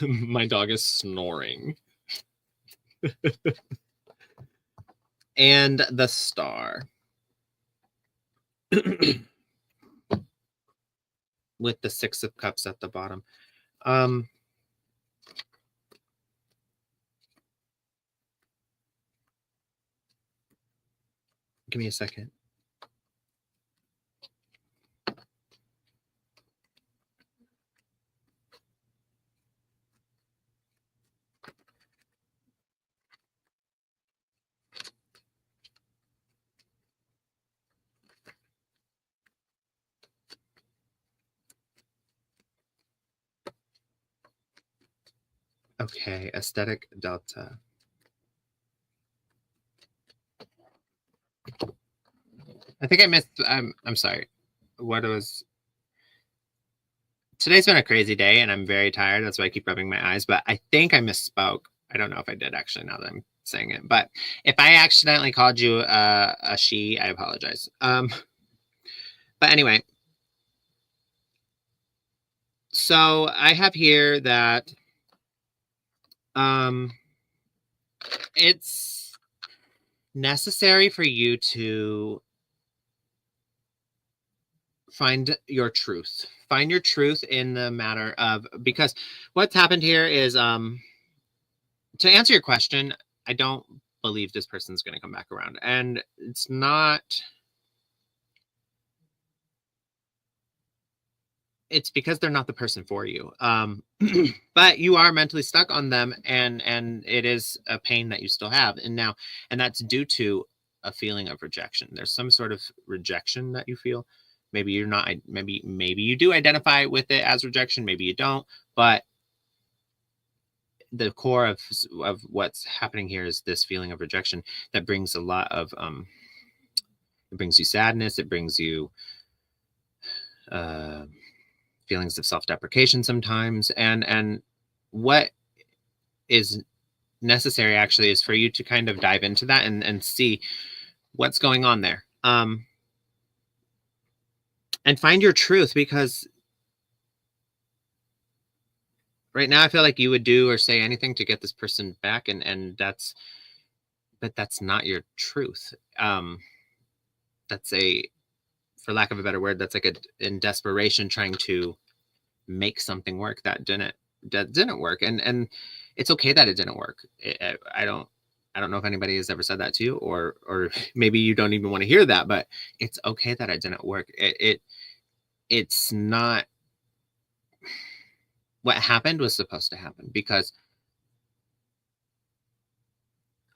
S2: My dog is snoring. And the Star. With the Six of Cups at the bottom. Give me a second. Okay, aesthetic delta. I think I missed. I'm sorry. What was? Today's been a crazy day, and I'm very tired. That's why I keep rubbing my eyes. But I think I misspoke. I don't know if I did actually. Now that I'm saying it, but if I accidentally called you a she, I apologize. But anyway, so I have here that it's necessary for you to find your truth. Find your truth in the matter of, because what's happened here is, to answer your question, I don't believe this person's going to come back around. And it's not, it's because they're not the person for you. But you are mentally stuck on them, and it is a pain that you still have. And that's due to a feeling of rejection. There's some sort of rejection that you feel. Maybe you're not, maybe you do identify with it as rejection, maybe you don't, but the core of what's happening here is this feeling of rejection that brings a lot of it brings you sadness, it brings you feelings of self-deprecation sometimes, and what is necessary actually is for you to kind of dive into that and see what's going on there, and find your truth, because right now I feel like you would do or say anything to get this person back, and that's not your truth. That's for lack of a better word, that's like in desperation trying to make something work that didn't work, and it's okay that it didn't work. I don't know if anybody has ever said that to you, or maybe you don't even want to hear that, but it's okay that it didn't work. It's not what happened was supposed to happen, because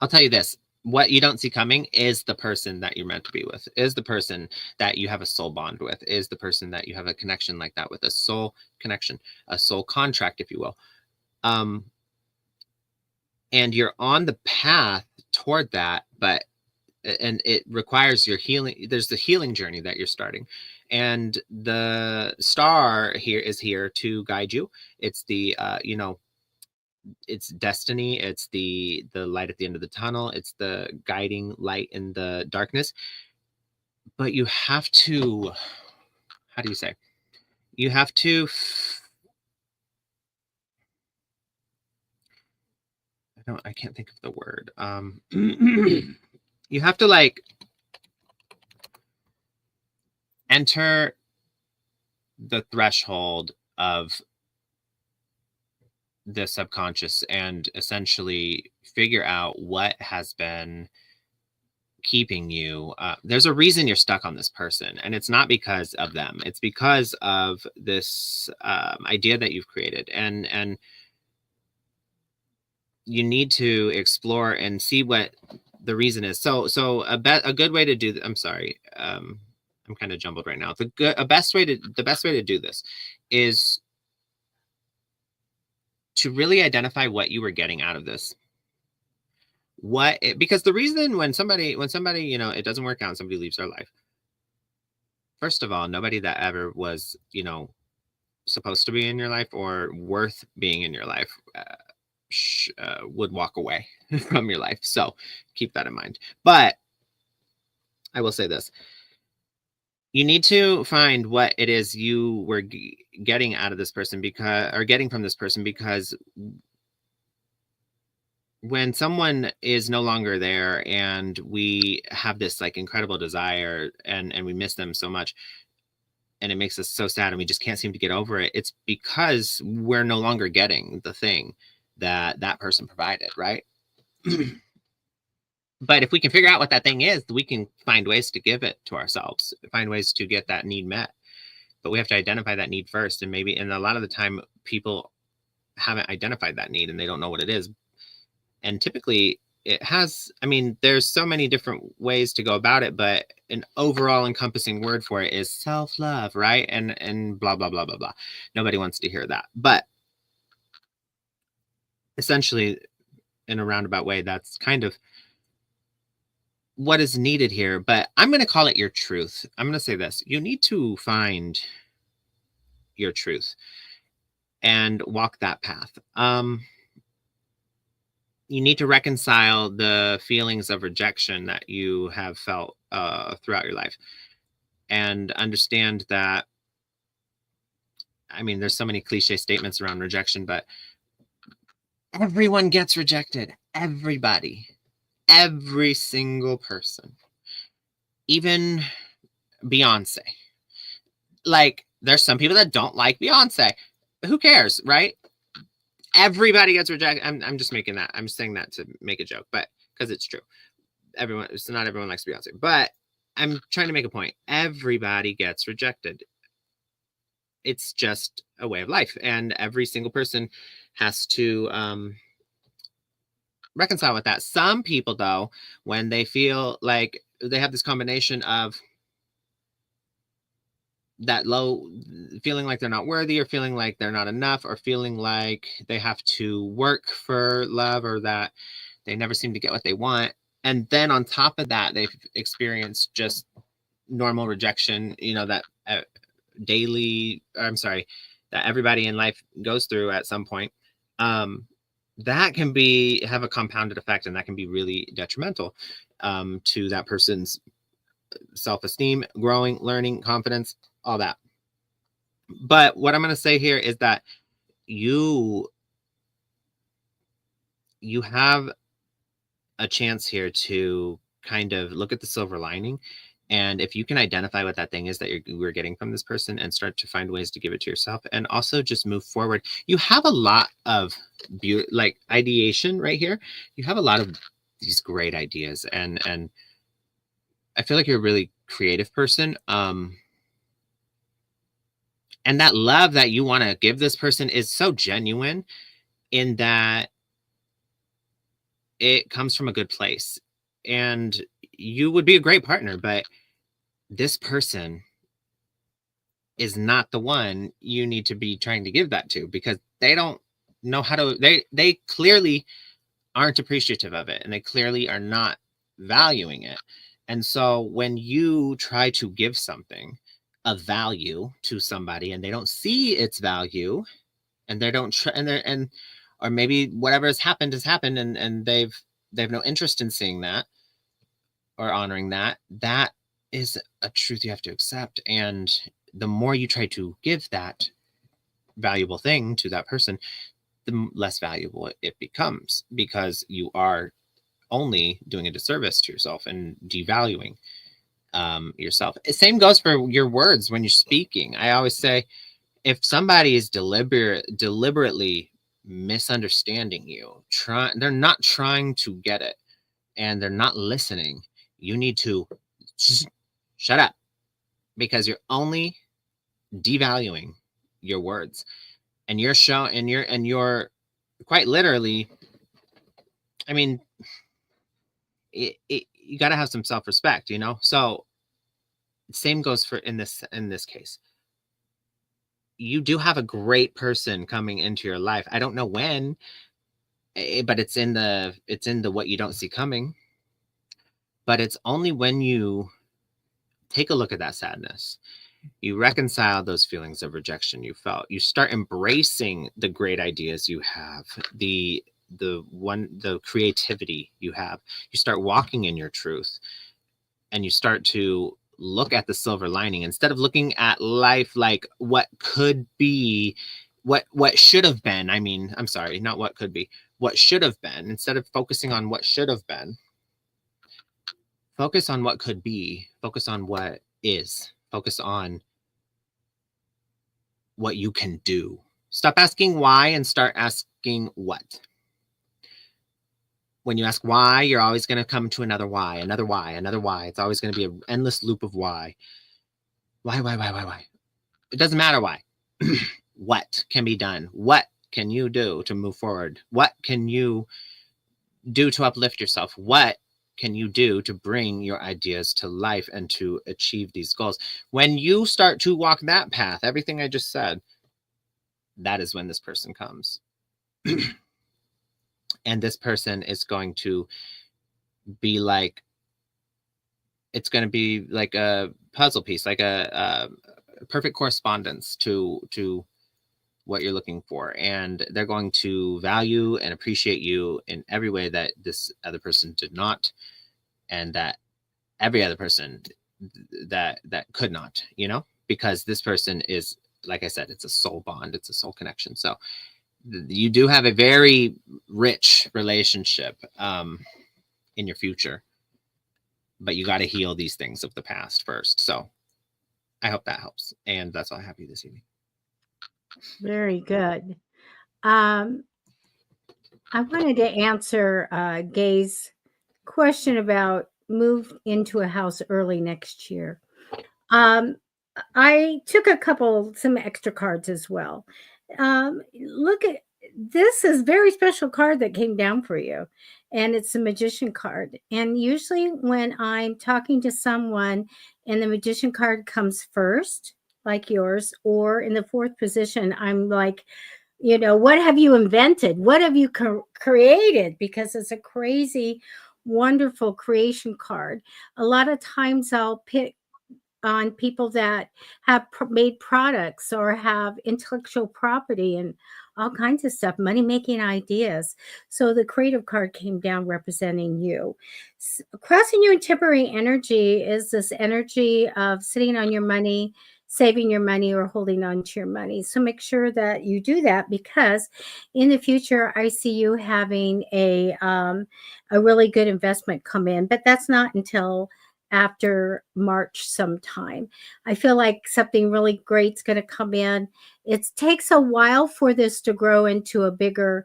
S2: I'll tell you this, what you don't see coming is the person that you're meant to be with, is the person that you have a soul bond with, is the person that you have a connection like that with, a soul connection, a soul contract, if you will. And you're on the path toward that, and it requires your healing. There's the healing journey that you're starting. And the Star here is here to guide you. It's the, it's destiny. It's the light at the end of the tunnel. It's the guiding light in the darkness. But you have to, how do you say? You have to, I can't think of the word. You have to like enter the threshold of the subconscious and essentially figure out what has been keeping you. There's a reason you're stuck on this person, and it's not because of them. It's because of this idea that you've created, and you need to explore and see what the reason is. So a good way to do. I'm sorry. I'm kind of jumbled right now. The best way to do this is to really identify what you were getting out of this. Because the reason when somebody it doesn't work out and somebody leaves their life, first of all, nobody that ever was supposed to be in your life or worth being in your life would walk away from your life. So keep that in mind. But I will say this: you need to find what it is you were getting out of this person, getting from this person, because when someone is no longer there and we have this like incredible desire and we miss them so much and it makes us so sad and we just can't seem to get over it, it's because we're no longer getting the thing that person provided, right? But if we can figure out what that thing is, we can find ways to give it to ourselves, find ways to get that need met. But we have to identify that need first. And a lot of the time people haven't identified that need and they don't know what it is. And typically there's so many different ways to go about it, but an overall encompassing word for it is self-love, right? And blah, blah, blah, blah, blah. Nobody wants to hear that. But essentially, in a roundabout way, that's kind of what is needed here. But I'm going to call it your truth. I'm going to say this: you need to find your truth and walk that path. You need to reconcile the feelings of rejection that you have felt throughout your life, and understand that, there's so many cliche statements around rejection, but everyone gets rejected. Everybody. Every single person. Even Beyonce. Like, there's some people that don't like Beyonce. Who cares, right? Everybody gets rejected. I'm just making that. I'm saying that to make a joke, but because it's true. Not everyone likes Beyonce, but I'm trying to make a point. Everybody gets rejected. It's just a way of life, and every single person has to reconcile with that. Some people, though, when they feel like they have this combination of that low, feeling like they're not worthy, or feeling like they're not enough, or feeling like they have to work for love, or that they never seem to get what they want. And then on top of that, they've experienced just normal rejection, that that everybody in life goes through at some point. That can have a compounded effect, and that can be really detrimental to that person's self-esteem, growing, learning, confidence, all that. But what I'm going to say here is that you have a chance here to kind of look at the silver lining. And if you can identify what that thing is that we're getting from this person and start to find ways to give it to yourself, and also just move forward, you have a lot of ideation right here. You have a lot of these great ideas, and I feel like you're a really creative person. And that love that you want to give this person is so genuine, in that it comes from a good place, and you would be a great partner. But this person is not the one you need to be trying to give that to, because they don't know how to, they clearly aren't appreciative of it, and they clearly are not valuing it. And so when you try to give something of value to somebody and they don't see its value, and they don't or maybe whatever has happened and they've no interest in seeing that or honoring that, that is a truth you have to accept. And the more you try to give that valuable thing to that person, the less valuable it becomes, because you are only doing a disservice to yourself and devaluing yourself. Same goes for your words when you're speaking. I always say, if somebody is deliberately misunderstanding you. They're not trying to get it, and they're not listening. You need to just shut up, because you're only devaluing your words, and you're quite literally, I mean, you got to have some self-respect, you know? So same goes for in this case. You do have a great person coming into your life. I don't know when, but it's in the what you don't see coming. But it's only when you take a look at that sadness, you reconcile those feelings of rejection you felt, you start embracing the great ideas you have, the creativity you have, you start walking in your truth, and you start to look at the silver lining instead of looking at life like what could be, what should have been. I mean, I'm sorry, not what could be, what should have been. Instead of focusing on what should have been, focus on what could be, focus on what is, focus on what you can do. Stop asking why and start asking what. When you ask why, you're always going to come to another why, another why, another why. It's always going to be an endless loop of why. Why? It doesn't matter why. What can be done? What can you do to move forward? What can you do to uplift yourself? What can you do to bring your ideas to life and to achieve these goals? When you start to walk that path, everything I just said, that is when this person comes. And this person is going to be like, it's going to be like a puzzle piece, like a perfect correspondence to what you're looking for. And they're going to value and appreciate you in every way that this other person did not, and that every other person that could not, you know, because this person is, like I said, it's a soul bond, it's a soul connection. So you do have a very rich relationship in your future, but you got to heal these things of the past first. So I hope that helps. And that's all I have for you this evening.
S1: Very good. I wanted to answer Gay's question about move into a house early next year. I took some extra cards as well. Look at this is very special card that came down for you, and it's a magician card. And usually when I'm talking to someone and the magician card comes first, like yours, or in the fourth position, I'm like, what have you invented? What have you created? Because it's a crazy, wonderful creation card. A lot of times I'll pick on people that have made products or have intellectual property and all kinds of stuff, money making ideas. So the creative card came down representing you. Crossing you in temporary energy is this energy of sitting on your money, saving your money, or holding on to your money. So make sure that you do that, because in the future I see you having a really good investment come in, but that's not until after March sometime. I feel like something really great's going to come in. It takes a while for this to grow into a bigger,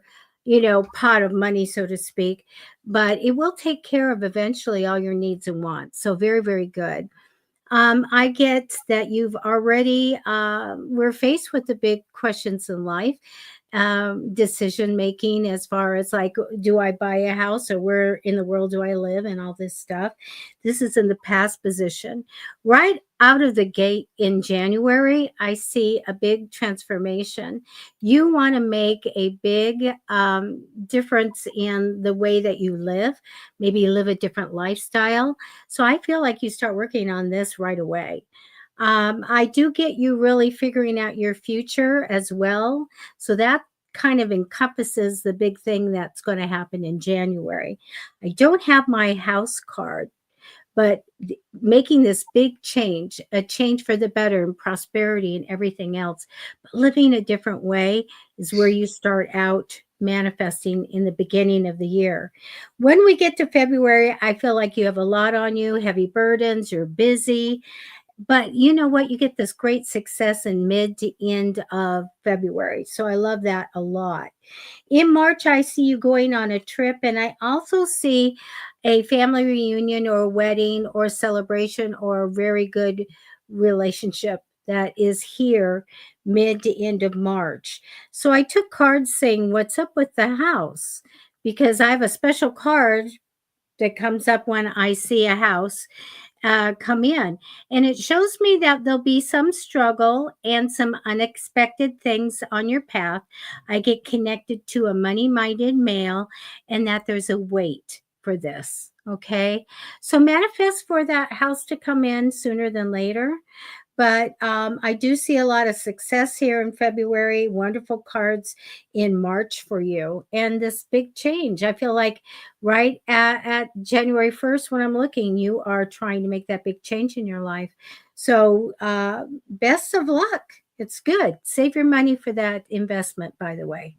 S1: pot of money, so to speak, but it will take care of eventually all your needs and wants. So very, very good. I get that you've already, we're faced with the big questions in life, decision making, as far as like, do I buy a house, or where in the world do I live, and all this stuff. This is in the past position. Right out of the gate in January, I see a big transformation. You want to make a big difference in the way that you live, maybe live a different lifestyle. So I feel like you start working on this right away. I do get you really figuring out your future as well. So that kind of encompasses the big thing that's going to happen in January. I don't have my house card, but making this big change, a change for the better and prosperity and everything else, but living a different way is where you start out manifesting in the beginning of the year. When we get to February, I feel like you have a lot on you, heavy burdens, you're busy. But you know what? You get this great success in mid to end of February. So I love that a lot. In March, I see you going on a trip, and I also see a family reunion or a wedding or a celebration or a very good relationship that is here mid to end of March. So I took cards saying, "What's up with the house?" Because I have a special card that comes up when I see a house come in. And it shows me that there'll be some struggle and some unexpected things on your path. I get connected to a money minded male and that there's a wait for this. Okay. So manifest for that house to come in sooner than later. But I do see a lot of success here in February, wonderful cards in March for you, and this big change. I feel like right at January 1st, when I'm looking, you are trying to make that big change in your life. So, best of luck. It's good. Save your money for that investment, by the way.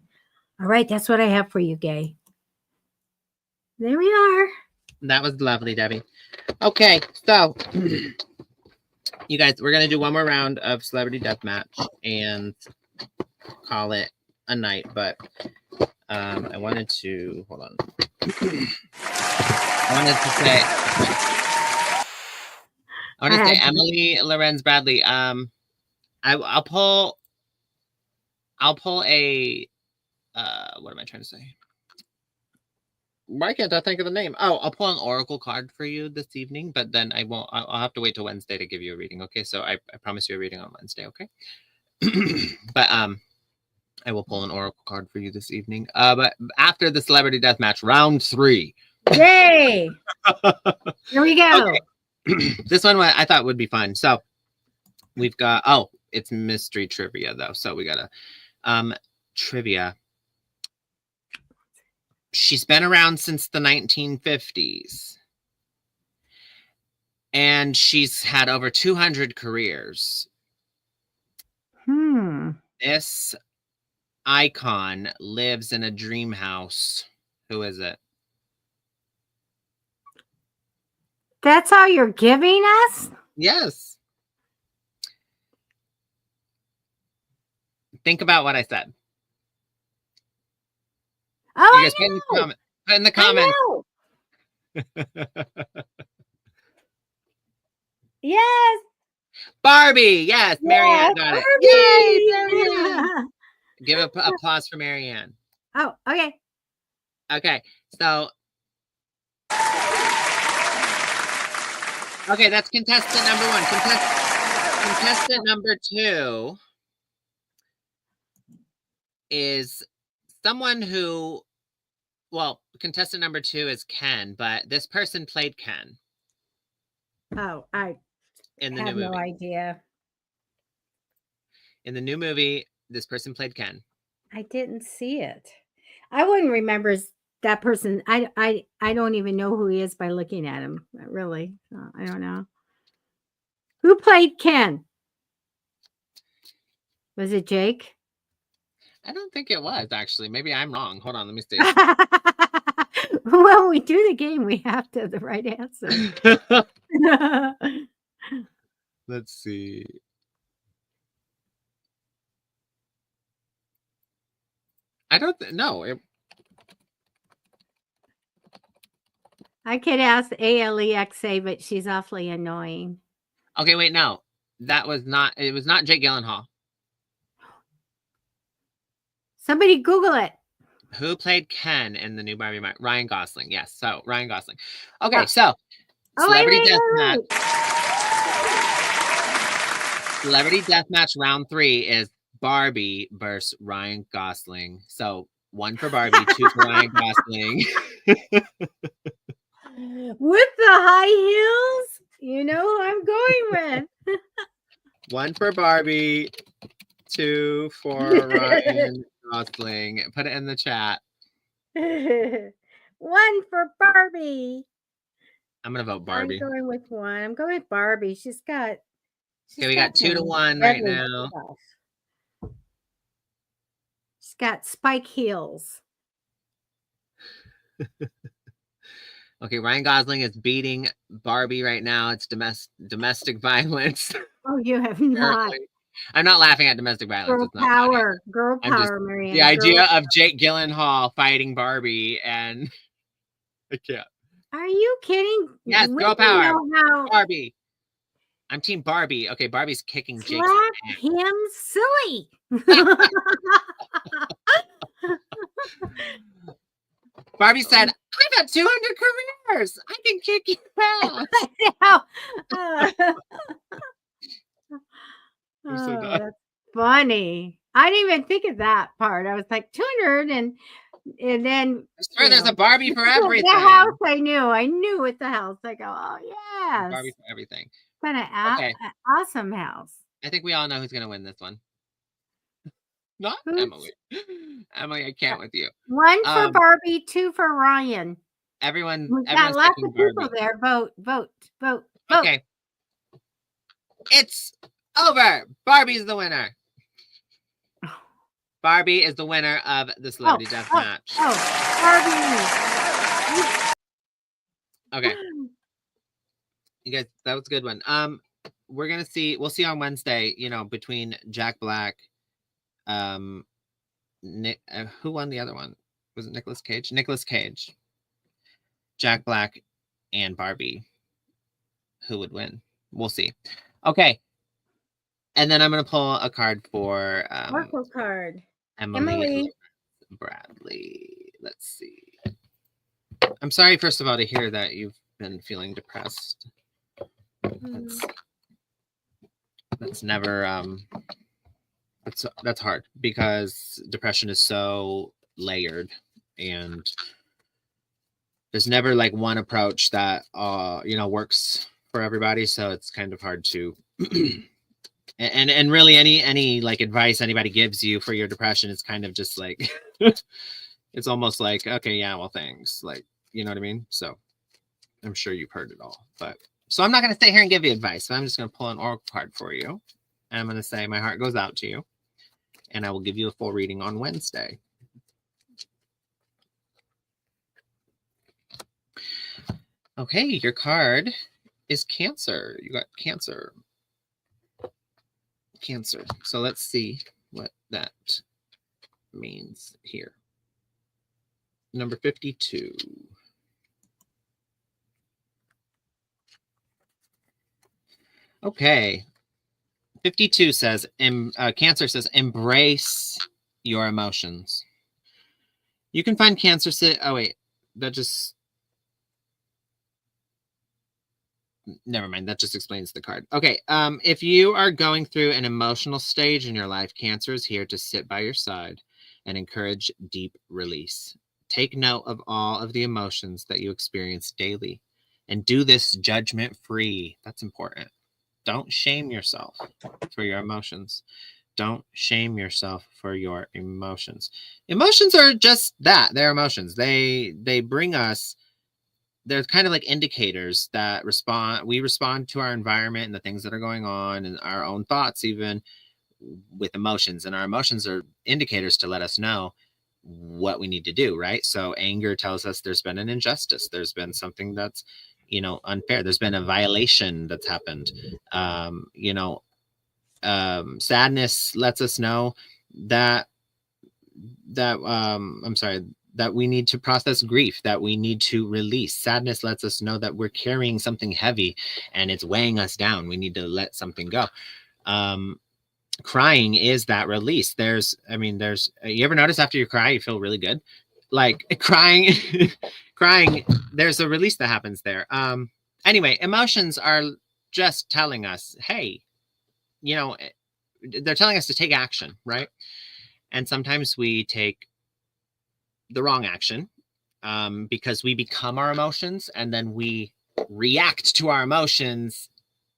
S1: All right, that's what I have for you, Gay. There we are.
S2: That was lovely, Debbie. Okay, so you guys, we're gonna do one more round of celebrity deathmatch and call it a night. But I wanted to hold on. I wanted to say Emily Lorenz Bradley. I'll pull a what am I trying to say? Why can't I think of the name? Oh, I'll pull an oracle card for you this evening, but then I won't. I'll have to wait till Wednesday to give you a reading. Okay, so I promise you a reading on Wednesday. Okay, but I will pull an oracle card for you this evening. But after the celebrity deathmatch, round 3.
S1: Yay! Here we go.
S2: Okay. This one I thought would be fun. So we've got it's mystery trivia though, so we gotta trivia. She's been around since the 1950s. And she's had over 200 careers. This icon lives in a dream house. Who is it?
S1: That's how you're giving us?
S2: Yes. Think about what I said.
S1: Oh,
S2: you guys put in the comments.
S1: Yes.
S2: Barbie. Yes, Marianne got it. Yay, Marianne. Give applause for Marianne.
S1: Oh, okay.
S2: Okay, so okay, that's contestant number 1. Contestant number 2 is someone who, well, contestant number 2 is Ken, but this person played Ken.
S1: Oh, I
S2: in the
S1: have
S2: new movie.
S1: no idea.
S2: In the new movie, this person played Ken.
S1: I didn't see it. I wouldn't remember that person. I don't even know who he is by looking at him. Really, I don't know. Who played Ken? Was it Jake?
S2: I don't think it was, actually. Maybe I'm wrong. Hold on, let me see.
S1: Well, we do the game. We have to have the right answer.
S2: Let's see. I don't know.
S1: I could ask Alexa, but she's awfully annoying.
S2: Okay, wait, no. It was not Jake Gyllenhaal.
S1: Somebody Google it.
S2: Who played Ken in the new Barbie? Ryan Gosling. Yes, so Ryan Gosling. Okay, so Celebrity Deathmatch. Celebrity Deathmatch round 3 is Barbie versus Ryan Gosling. So 1 for Barbie, 2 for Ryan Gosling.
S1: With the high heels, you know who I'm going with.
S2: 1 for Barbie, 2 for Ryan Gosling. Put it in the chat.
S1: 1 for Barbie.
S2: I'm gonna vote Barbie.
S1: I'm going with 1. I'm going with Barbie.
S2: Okay, we got 2-1 right now.
S1: Stuff. She's got spike heels.
S2: Okay, Ryan Gosling is beating Barbie right now. It's domestic violence.
S1: Oh, you have not.
S2: Apparently. I'm not laughing at domestic violence.
S1: Girl
S2: It's not funny.
S1: power. Girl
S2: I'm just
S1: power,
S2: the
S1: Marianne.
S2: idea of Jake Gyllenhaal fighting Barbie, and I can't.
S1: Are you kidding?
S2: Yes, girl
S1: Women
S2: power.
S1: know how
S2: Barbie. I'm team Barbie. Okay, Barbie's kicking Jake's
S1: slap
S2: ass.
S1: him silly.
S2: Barbie said, I've had 200 careers. I can kick you ass. I'm so done.
S1: That's funny. I didn't even think of that part. I was like 200 and then
S2: Sure, there's a Barbie for everything.
S1: The house I knew with the house. I go, oh yes.
S2: Barbie for everything.
S1: Kind of
S2: Okay.
S1: awesome house.
S2: I think we all know who's gonna win this one. Not
S1: Who's?
S2: Emily. Emily, I can't with you.
S1: 1 for Barbie, 2 for Ryan.
S2: Everyone's
S1: got lots of people
S2: Barbie.
S1: there. Vote.
S2: Okay. It's over. Barbie's the winner. Barbie is the winner of the Celebrity Death Match.
S1: Barbie.
S2: Okay. You guys, that was a good one. We'll see on Wednesday, between Jack Black, Nick, who won the other one? Was it Nicolas Cage? Nicolas Cage, Jack Black, and Barbie. Who would win? We'll see. Okay. And then I'm going to pull a card for
S1: Oracle card.
S2: Emily Bradley. Let's see. I'm sorry, first of all, to hear that you've been feeling depressed. That's never that's hard, because depression is so layered, and there's never like one approach that works for everybody, so it's kind of hard to and really any like advice anybody gives you for your depression is kind of just like it's almost like, okay, yeah, well, thanks, like, you know what I mean? So I'm sure you've heard it all, but so I'm not going to sit here and give you advice, but I'm just going to pull an oracle card for you, and I'm going to say my heart goes out to you, and I will give you a full reading on Wednesday. Okay, your card is Cancer. You got Cancer. Cancer. So let's see what that means here. Number 52. Okay. 52 says, Cancer says, embrace your emotions. You can find Cancer oh wait, that just, never mind, that just explains the card. Okay, if you are going through an emotional stage in your life, Cancer is here to sit by your side and encourage deep release. Take note of all of the emotions that you experience daily, and do this judgment-free. That's important. Don't shame yourself for your emotions. Don't shame yourself for your emotions. Emotions are just that. They're emotions. They bring us, they're kind of like indicators that we respond to our environment and the things that are going on, and our own thoughts, even with emotions. And our emotions are indicators to let us know what we need to do, right? So anger tells us there's been an injustice. There's been something that's, unfair. There's been a violation that's happened. Sadness lets us know that we need to process grief, that we need to release. Sadness lets us know that we're carrying something heavy and it's weighing us down. We need to let something go. Crying is that release. You ever notice after you cry, you feel really good? Like crying, there's a release that happens there. Anyway, emotions are just telling us, hey, they're telling us to take action, right? And sometimes we take the wrong action because we become our emotions, and then we react to our emotions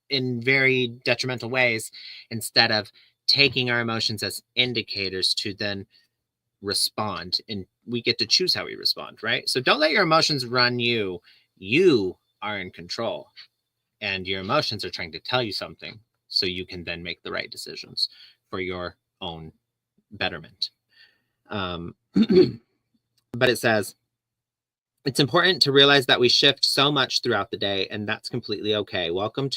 S2: in very detrimental ways, instead of taking our emotions as indicators to then respond. And we get to choose how we respond, right? So don't let your emotions run you. You are in control, and your emotions are trying to tell you something, so you can then make the right decisions for your own betterment. But it says, It's important to realize that we shift so much throughout the day, and that's completely okay. Welcome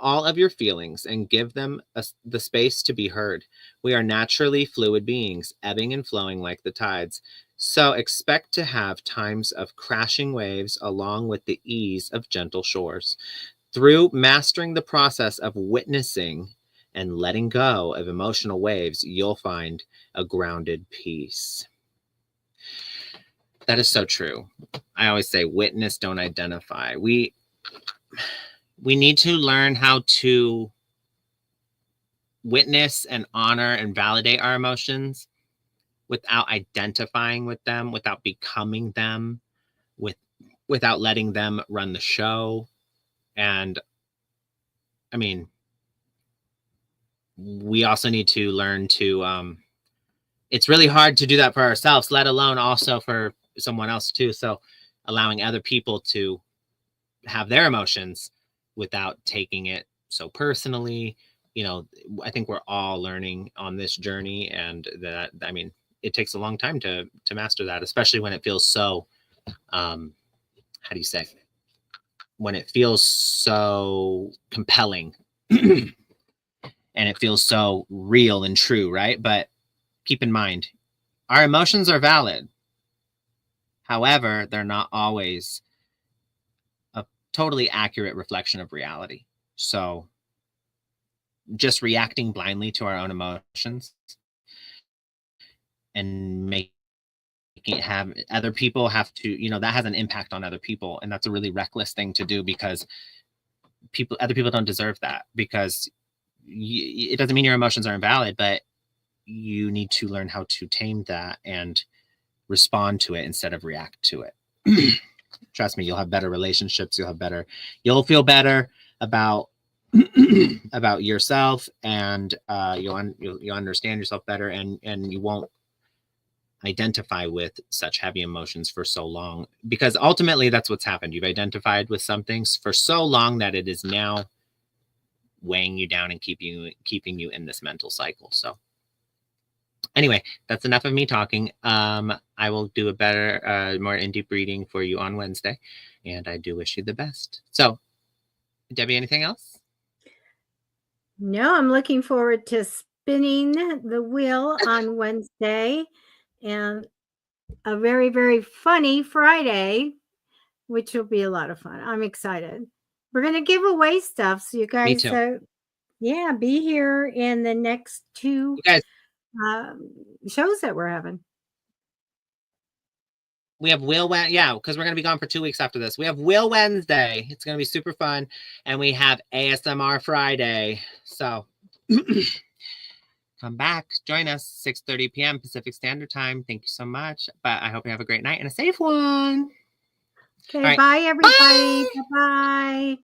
S2: all of your feelings and give them the space to be heard. We are naturally fluid beings, ebbing and flowing like the tides. So expect to have times of crashing waves along with the ease of gentle shores. Through mastering the process of witnessing and letting go of emotional waves, you'll find a grounded peace. That is so true. I always say witness, don't identify. We need to learn how to witness and honor and validate our emotions without identifying with them, without becoming them, without letting them run the show. And I mean, we also need to learn to it's really hard to do that for ourselves, let alone also for someone else too. So allowing other people to have their emotions without taking it so personally. You know, I think we're all learning on this journey, and that, I mean, it takes a long time to master that, especially when it feels so how do you say, when it feels so compelling and it feels so real and true, right? But keep in mind, our emotions are valid. However, they're not always a totally accurate reflection of reality. So just reacting blindly to our own emotions and making it have other people have to, you know, that has an impact on other people. And that's a really reckless thing to do, because other people don't deserve that, because it doesn't mean your emotions are invalid, but you need to learn how to tame that and respond to it instead of react to it. Trust me, you'll have better relationships. You'll feel better about about yourself, and you'll understand yourself better, and you won't identify with such heavy emotions for so long, because ultimately that's what's happened. You've identified with some things for so long that it is now weighing you down and keeping you in this mental cycle. So anyway, that's enough of me talking. I will do a better, more in-deep reading for you on Wednesday, and I do wish you the best. So, Debbie, anything else?
S1: No, I'm looking forward to spinning the wheel on Wednesday and a very, very funny Friday, which will be a lot of fun. I'm excited. We're going to give away stuff. So you
S2: Me
S1: guys,
S2: too.
S1: yeah, be here in the next two
S2: You guys,
S1: shows that we're having.
S2: we have yeah, because we're going to be gone for 2 weeks after this. We have Will Wednesday. It's going to be super fun. And we have ASMR Friday. So come back, join us, 6:30 p.m. Pacific Standard Time. Thank you so much. But I hope you have a great night and a safe one.
S1: Okay,
S2: All right.
S1: bye, everybody.
S2: Bye.
S1: Bye-bye.